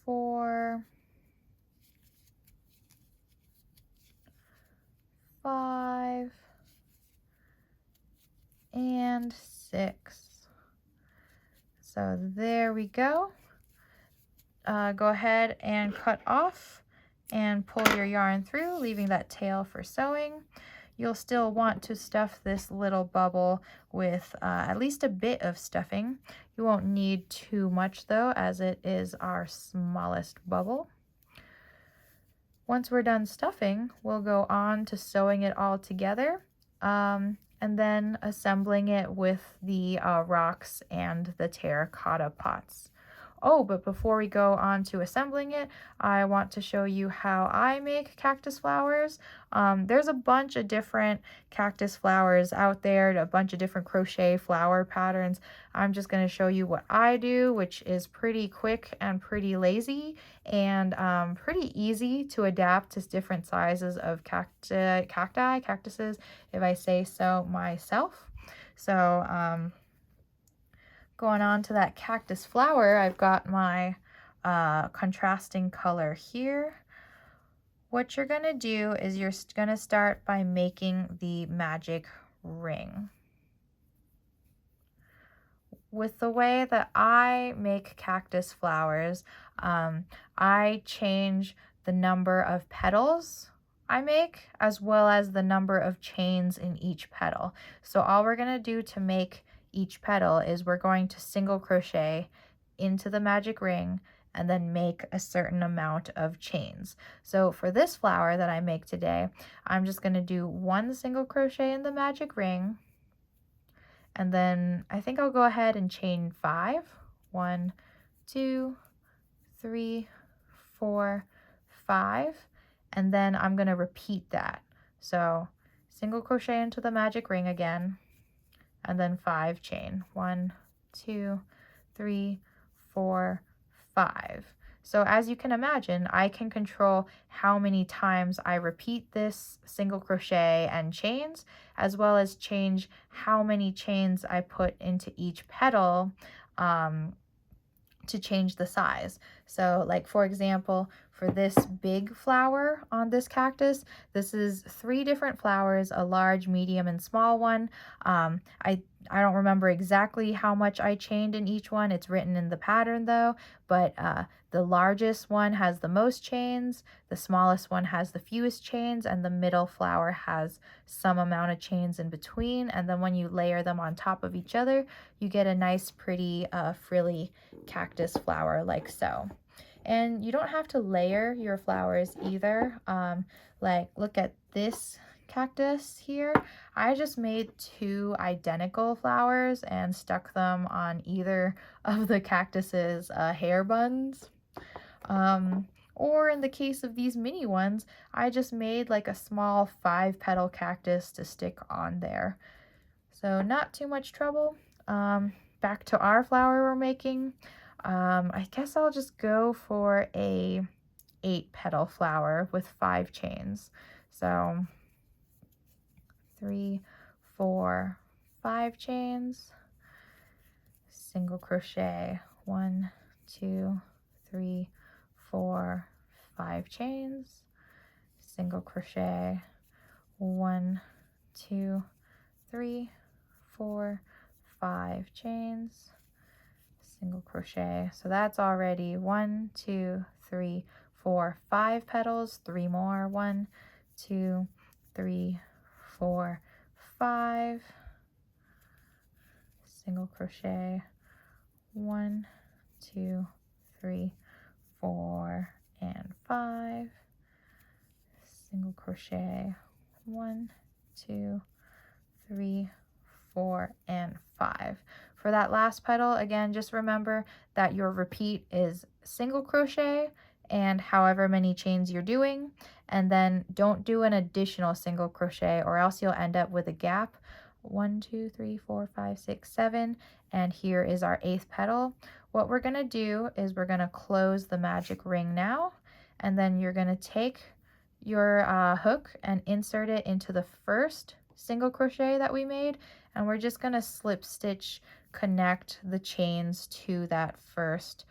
4, 5, and 6. So there we go. Go ahead and cut off and pull your yarn through, leaving that tail for sewing. You'll still want to stuff this little bubble with at least a bit of stuffing. You won't need too much though, as it is our smallest bubble. Once we're done stuffing, we'll go on to sewing it all together. And then assembling it with the rocks and the terracotta pots. Oh, but before we go on to assembling it, I want to show you how I make cactus flowers. There's a bunch of different cactus flowers out there, a bunch of different crochet flower patterns. I'm just going to show you what I do, which is pretty quick and pretty lazy and pretty easy to adapt to different sizes of cactuses, if I say so myself. So, going on to that cactus flower, I've got my contrasting color here. What you're gonna do is you're gonna start by making the magic ring. With the way that I make cactus flowers, I change the number of petals I make as well as the number of chains in each petal. So all we're gonna do to make each petal is we're going to single crochet into the magic ring and then make a certain amount of chains. So for this flower that I make today, I'm just gonna do 1 single crochet in the magic ring, and then I think I'll go ahead and chain 5. 1, 2, 3, 4, 5. And then I'm going to repeat that. So single crochet into the magic ring again, and then 5 chain. 1, 2, 3, 4, 5. So as you can imagine, I can control how many times I repeat this single crochet and chains, as well as change how many chains I put into each petal to change the size. So like for example, for this big flower on this cactus, this is 3 different flowers, a large, medium, and small one. I don't remember exactly how much I chained in each one. It's written in the pattern though, but the largest one has the most chains, the smallest one has the fewest chains, and the middle flower has some amount of chains in between. And then when you layer them on top of each other, you get a nice, pretty, frilly cactus flower like so. And you don't have to layer your flowers either. Like look at this cactus here. I just made 2 identical flowers and stuck them on either of the cactus's hair buns. Or in the case of these mini ones, I just made like a small 5-petal cactus to stick on there. So not too much trouble. Back to our flower we're making. I guess I'll just go for a 8-petal flower with 5 chains. So 3, 4, 5 chains, single crochet, 1, 2, 3, 4, 5 chains, single crochet, 1, 2, 3, 4, 5 chains, single crochet. So that's already 1, 2, 3, 4, 5 petals. 3 more. 1, 2, 3, 4, 5. Single crochet. 1, 2, 3, 4, and 5. Single crochet. 1, 2, 3, 4, and 5. For that last petal, again, just remember that your repeat is single crochet and however many chains you're doing, and then don't do an additional single crochet or else you'll end up with a gap. 1, 2, 3, 4, 5, 6, 7, and here is our 8th petal. What we're going to do is we're going to close the magic ring now, and then you're going to take your hook and insert it into the first single crochet that we made, and we're just going to slip stitch connect the chains to that first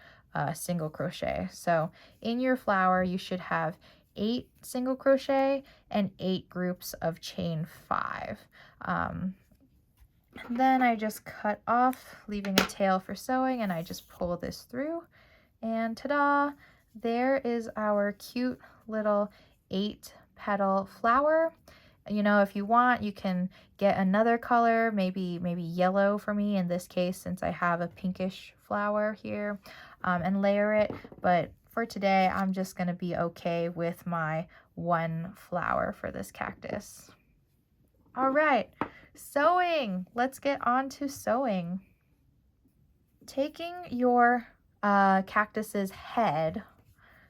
single crochet. So in your flower you should have 8 single crochet and 8 groups of chain 5. Then I just cut off, leaving a tail for sewing, and I just pull this through, and ta-da, there is our cute little 8-petal flower. You know, if you want, you can get another color, maybe yellow for me in this case, since I have a pinkish flower here, and layer it. But for today, I'm just going to be okay with my 1 flower for this cactus. All right, sewing. Let's get on to sewing. Taking your cactus's head,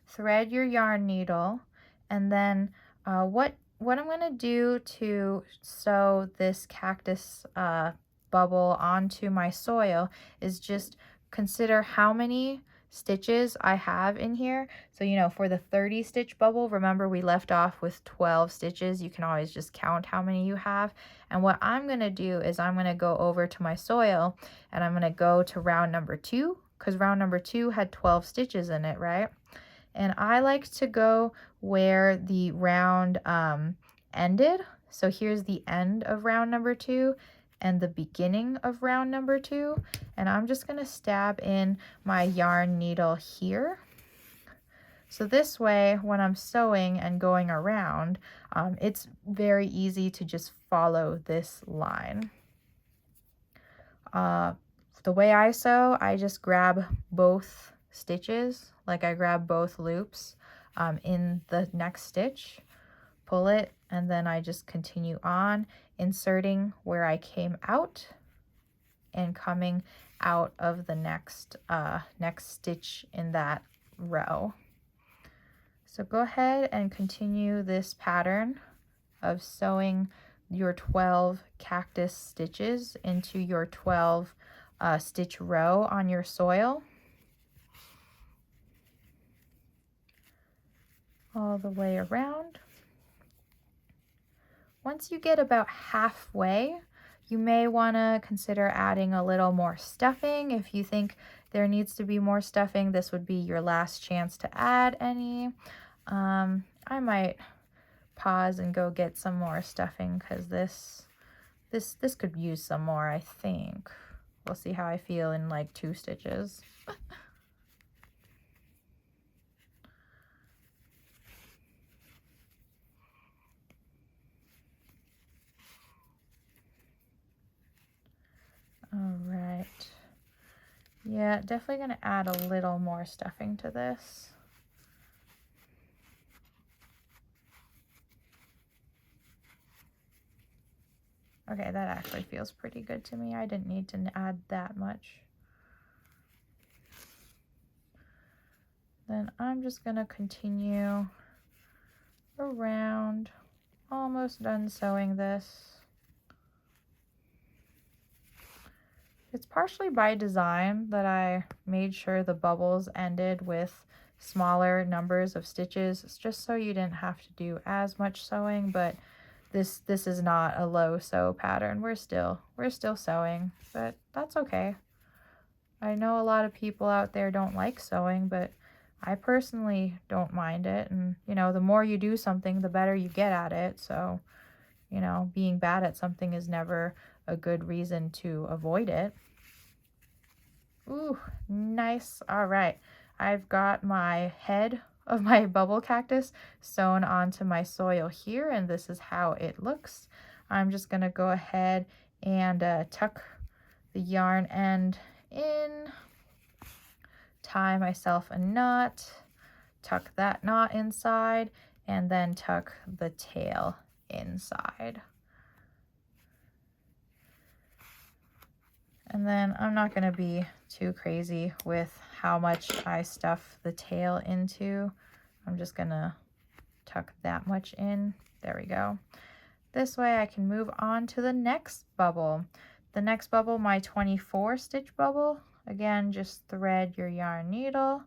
thread your yarn needle, and then what I'm going to do to sew this cactus bubble onto my soil is just consider how many stitches I have in here. So, you know, for the 30 stitch bubble, remember we left off with 12 stitches. You can always just count how many you have. And what I'm going to do is I'm going to go over to my soil and I'm going to go to round number 2, because round number 2 had 12 stitches in it, right? And I like to go where the round ended. So here's the end of round number 2 and the beginning of round number 2. And I'm just going to stab in my yarn needle here. So this way, when I'm sewing and going around, it's very easy to just follow this line. The way I sew, I just grab both stitches, like I grab both loops in the next stitch, pull it, and then I just continue on, inserting where I came out and coming out of the next stitch in that row. So go ahead and continue this pattern of sewing your 12 cactus stitches into your 12 stitch row on your soil. All the way around. Once you get about halfway, you may want to consider adding a little more stuffing. If you think there needs to be more stuffing, this would be your last chance to add any. I might pause and go get some more stuffing because this could use some more, I think. We'll see how I feel in like 2 stitches. All right. Yeah, definitely going to add a little more stuffing to this. Okay, that actually feels pretty good to me. I didn't need to add that much. Then I'm just going to continue around, almost done sewing this. It's partially by design that I made sure the bubbles ended with smaller numbers of stitches. It's just so you didn't have to do as much sewing, but this is not a low sew pattern. We're still sewing, but that's okay. I know a lot of people out there don't like sewing, but I personally don't mind it. And, you know, the more you do something, the better you get at it. So, you know, being bad at something is never a good reason to avoid it. Ooh, nice. All right. I've got my head of my bubble cactus sewn onto my soil here, and this is how it looks. I'm just going to go ahead and tuck the yarn end in, tie myself a knot, tuck that knot inside, and then tuck the tail inside. And then I'm not going to be too crazy with how much I stuff the tail into. I'm just going to tuck that much in. There we go. This way I can move on to the next bubble. The next bubble, my 24 stitch bubble. Again, just thread your yarn needle.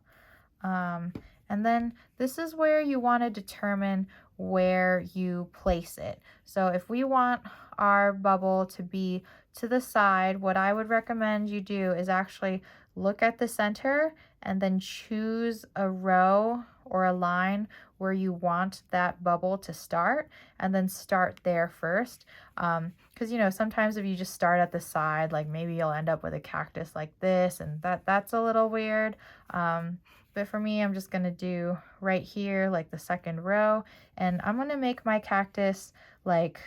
And then this is where you want to determine where you place it. So if we want our bubble to be to the side, what I would recommend you do is actually look at the center and then choose a row or a line where you want that bubble to start, and then start there first. Because, you know, sometimes if you just start at the side, like maybe you'll end up with a cactus like this, and that's a little weird. But for me, I'm just going to do right here, like the second row, and I'm going to make my cactus like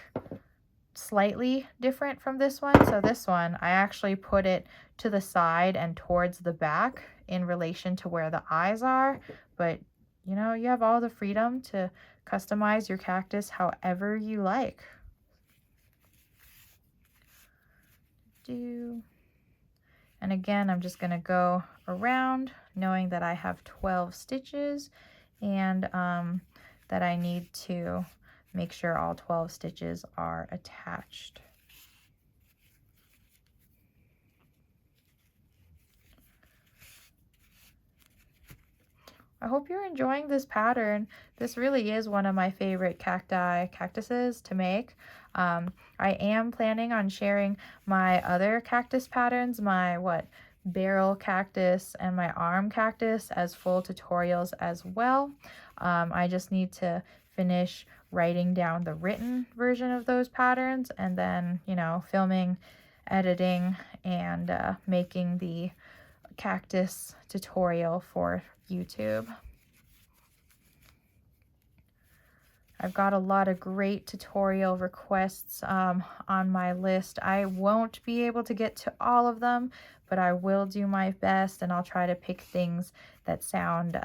slightly different from this one. So this one, I actually put it to the side and towards the back in relation to where the eyes are. But, you know, you have all the freedom to customize your cactus however you like. And again, I'm just going to go around knowing that I have 12 stitches and that I need to make sure all 12 stitches are attached. I hope you're enjoying this pattern. This really is one of my favorite cactuses to make. I am planning on sharing my other cactus patterns, my barrel cactus and my arm cactus, as full tutorials as well. I just need to finish writing down the written version of those patterns and then, you know, filming, editing, and making the cactus tutorial for YouTube. I've got a lot of great tutorial requests on my list. I won't be able to get to all of them, but I will do my best, and I'll try to pick things that sound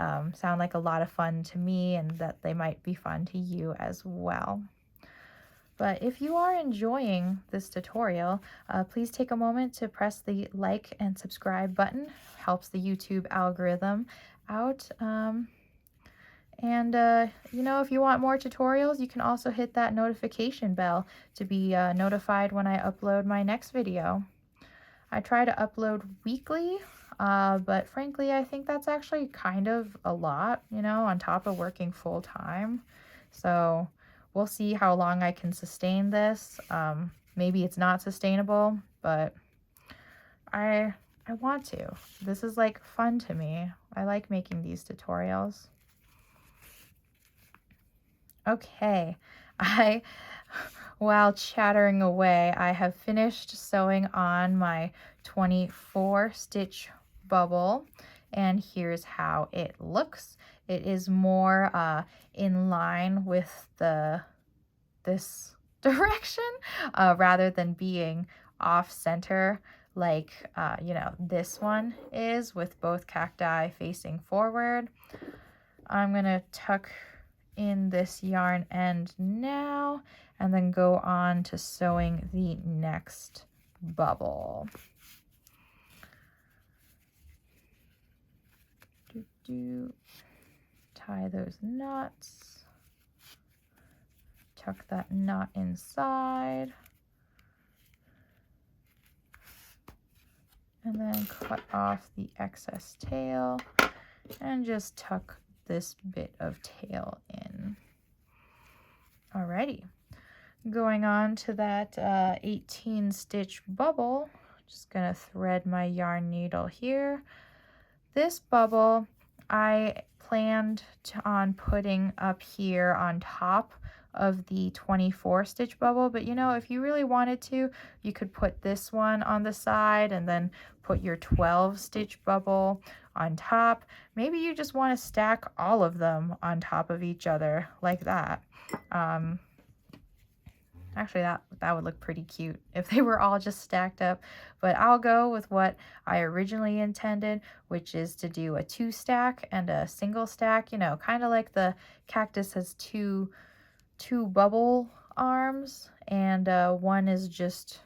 like a lot of fun to me and that they might be fun to you as well. But if you are enjoying this tutorial, please take a moment to press the like and subscribe button. Helps the YouTube algorithm out. You know, if you want more tutorials, you can also hit that notification bell to be notified when I upload my next video. I try to upload weekly, but frankly, I think that's actually kind of a lot, you know, on top of working full time. So we'll see how long I can sustain this. Maybe it's not sustainable, but I want to. This is like fun to me. I like making these tutorials. Okay, while chattering away, I have finished sewing on my 24 stitch bubble, and here's how it looks. It is more in line with this direction rather than being off center like you know, this one is, with both cacti facing forward. I'm gonna tuck in this yarn end now and then go on to sewing the next bubble. Tie those knots, tuck that knot inside, and then cut off the excess tail and just tuck this bit of tail in. Alrighty, going on to that 18 stitch bubble, just gonna thread my yarn needle here. This bubble I planned on putting up here on top of the 24 stitch bubble, but you know, if you really wanted to, you could put this one on the side and then put your 12 stitch bubble on top. Maybe you just want to stack all of them on top of each other like that. Actually, that would look pretty cute if they were all just stacked up, but I'll go with what I originally intended, which is to do a 2 stack and a single stack, you know, kind of like the cactus has two bubble arms, and one is just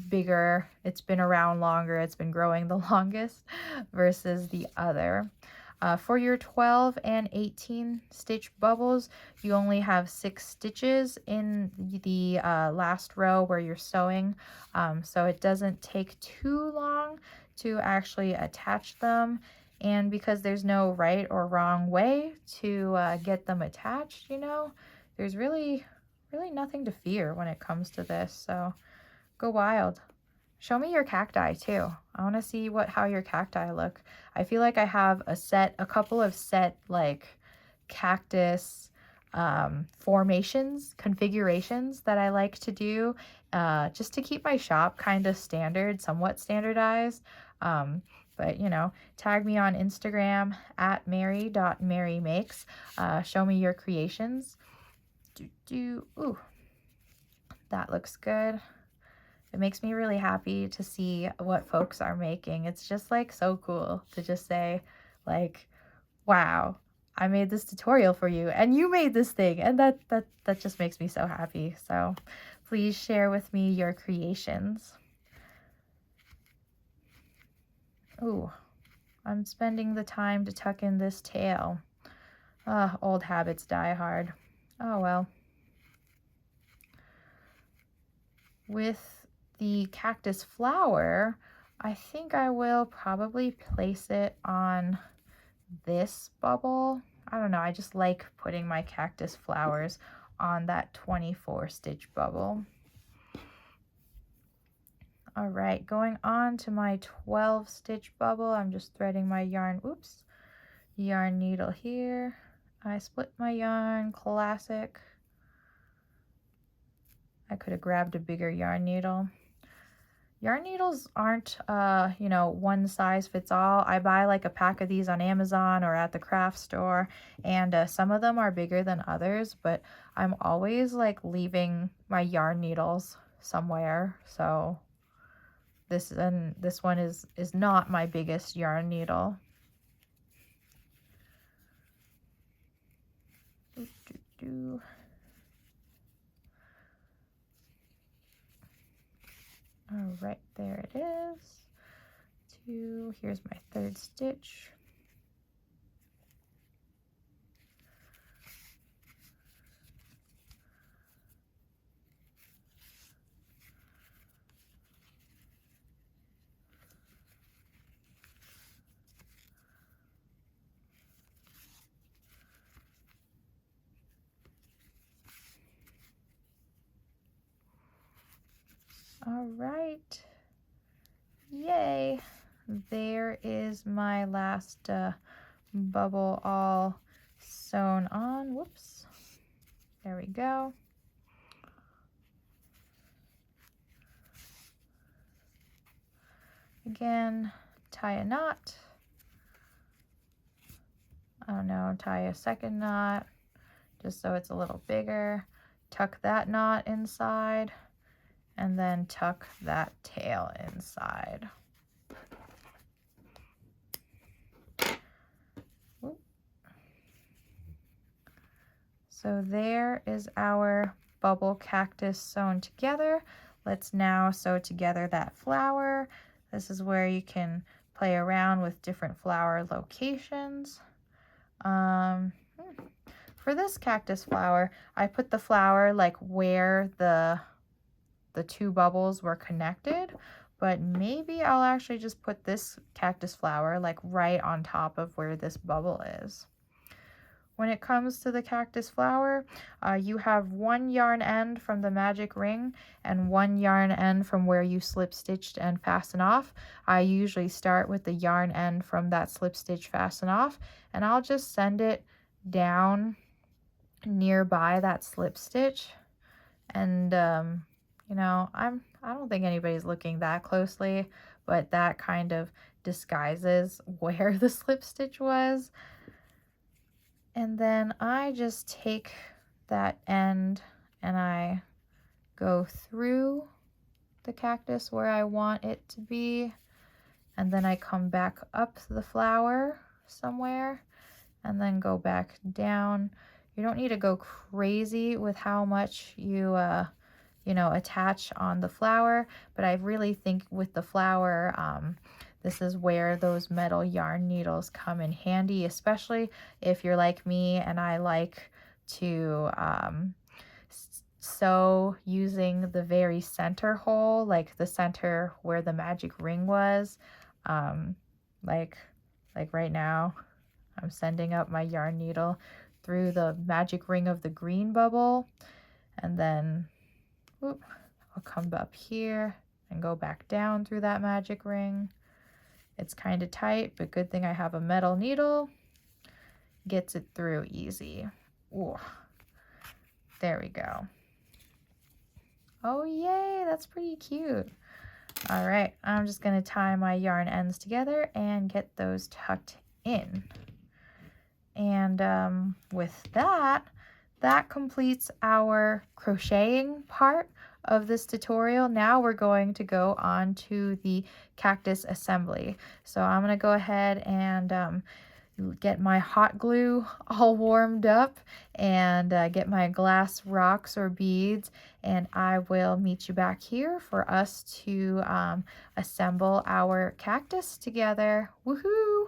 bigger, it's been around longer, it's been growing the longest, versus the other. For your 12 and 18 stitch bubbles, you only have 6 stitches in the last row where you're sewing, so it doesn't take too long to actually attach them. And because there's no right or wrong way to get them attached, you know, there's really nothing to fear when it comes to this. So go wild. Show me your cacti too. I want to see how your cacti look. I feel like I have a couple of set like cactus configurations that I like to do just to keep my shop kind of somewhat standardized. But you know, tag me on Instagram at mary.marymakes. Show me your creations. Ooh, that looks good. It makes me really happy to see what folks are making. It's just like so cool to just say like, wow, I made this tutorial for you and you made this thing, and that just makes me so happy. So please share with me your creations. Ooh, I'm spending the time to tuck in this tail. Old habits die hard. Oh well. With the cactus flower, I think I will probably place it on this bubble. I don't know, I just like putting my cactus flowers on that 24 stitch bubble. All right, going on to my 12 stitch bubble, I'm just threading my yarn, yarn needle here. I split my yarn, classic. I could have grabbed a bigger yarn needle. Yarn needles aren't, you know, one size fits all. I buy like a pack of these on Amazon or at the craft store, and some of them are bigger than others, but I'm always like leaving my yarn needles somewhere. So this one is not my biggest yarn needle. All right, there it is. Here's my third stitch. All right, yay. There is my last bubble all sewn on. Whoops, there we go. Again, tie a knot. I don't know, tie a second knot just so it's a little bigger. Tuck that knot inside and then tuck that tail inside. So there is our bubble cactus sewn together. Let's now sew together that flower. This is where you can play around with different flower locations. For this cactus flower, I put the flower like where the two bubbles were connected, but maybe I'll actually just put this cactus flower like right on top of where this bubble is. When it comes to the cactus flower, you have one yarn end from the magic ring and one yarn end from where you slip stitched and fasten off. I usually start with the yarn end from that slip stitch fasten off, and I'll just send it down nearby that slip stitch. And you know, I don't think anybody's looking that closely, but that kind of disguises where the slip stitch was. And then I just take that end and I go through the cactus where I want it to be, and then I come back up the flower somewhere and then go back down. You don't need to go crazy with how much you you know, attach on the flower, but I really think with the flower, this is where those metal yarn needles come in handy, especially if you're like me and I like to sew using the very center hole, like the center where the magic ring was. Like right now, I'm sending up my yarn needle through the magic ring of the green bubble, and then whoop, I'll come up here and go back down through that magic ring. It's kind of tight, but good thing I have a metal needle. Gets it through easy. Ooh, there we go. Oh, yay, that's pretty cute. All right, I'm just gonna tie my yarn ends together and get those tucked in. And with that, that completes our crocheting part of this tutorial. Now we're going to go on to the cactus assembly. So I'm going to go ahead and get my hot glue all warmed up and get my glass rocks or beads, and I will meet you back here for us to assemble our cactus together. Woohoo!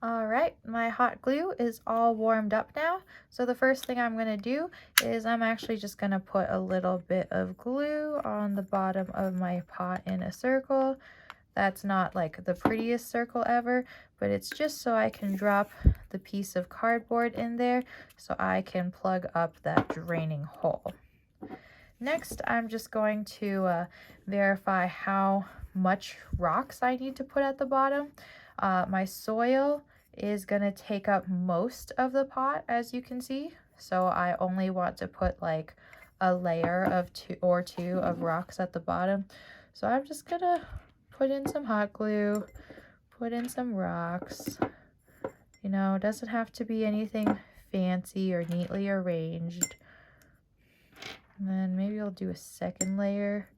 All right, my hot glue is all warmed up now. So the first thing I'm going to do is I'm actually just going to put a little bit of glue on the bottom of my pot in a circle. That's not like the prettiest circle ever, but it's just so I can drop the piece of cardboard in there so I can plug up that draining hole. Next, I'm just going to verify how much rocks I need to put at the bottom. My soil is going to take up most of the pot, as you can see. So I only want to put like a layer of two of rocks at the bottom. So I'm just going to put in some hot glue, put in some rocks. You know, it doesn't have to be anything fancy or neatly arranged. And then maybe I'll do a second layer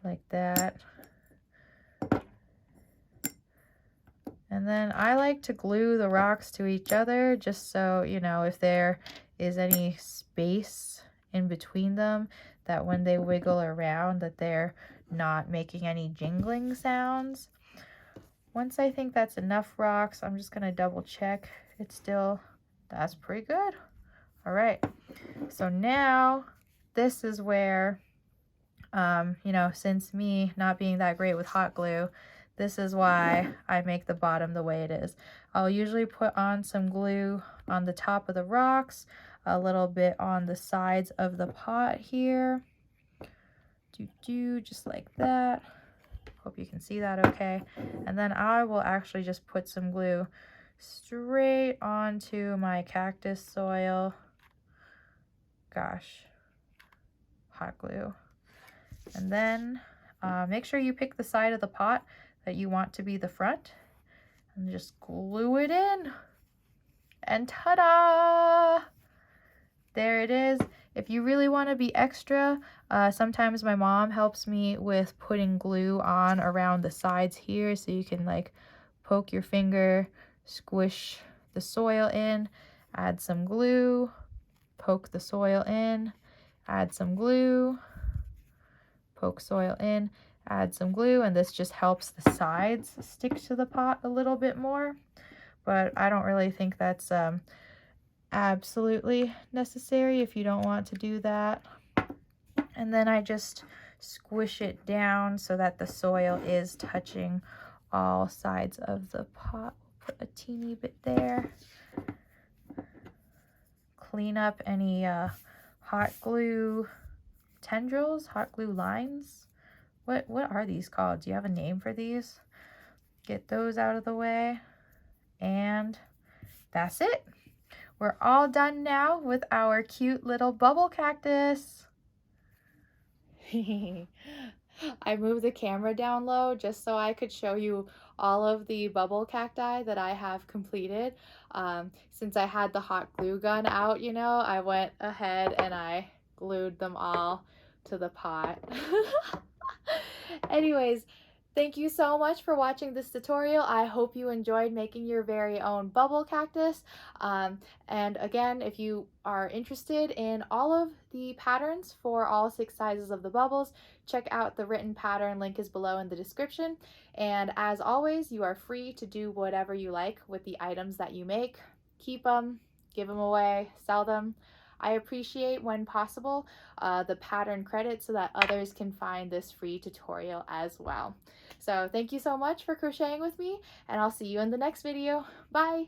like that. And then I like to glue the rocks to each other just so, you know, if there is any space in between them, that when they wiggle around that they're not making any jingling sounds. Once I think that's enough rocks, I'm just going to double check. That's pretty good. All right. So now this is where, you know, since me not being that great with hot glue, this is why I make the bottom the way it is. I'll usually put on some glue on the top of the rocks, a little bit on the sides of the pot here. Just like that. Hope you can see that okay. And then I will actually just put some glue straight onto my cactus soil. Gosh, hot glue. And then make sure you pick the side of the pot that you want to be the front and just glue it in. And ta-da! There it is. If you really want to be extra, sometimes my mom helps me with putting glue on around the sides here, so you can like poke your finger, squish the soil in, add some glue, poke the soil in, add some glue, poke soil in, add some glue, and this just helps the sides stick to the pot a little bit more. But I don't really think that's absolutely necessary if you don't want to do that. And then I just squish it down so that the soil is touching all sides of the pot. Put a teeny bit there. Clean up any hot glue tendrils, hot glue lines. What are these called? Do you have a name for these? Get those out of the way. And that's it. We're all done now with our cute little bubble cactus. I moved the camera down low just so I could show you all of the bubble cacti that I have completed. Since I had the hot glue gun out, you know, I went ahead and I glued them all to the pot. Anyways, thank you so much for watching this tutorial. I hope you enjoyed making your very own bubble cactus. And again, if you are interested in all of the patterns for all 6 sizes of the bubbles, check out the written pattern. Link is below in the description. And as always, you are free to do whatever you like with the items that you make. Keep them, give them away, sell them. I appreciate, when possible, the pattern credit so that others can find this free tutorial as well. So thank you so much for crocheting with me, and I'll see you in the next video. Bye!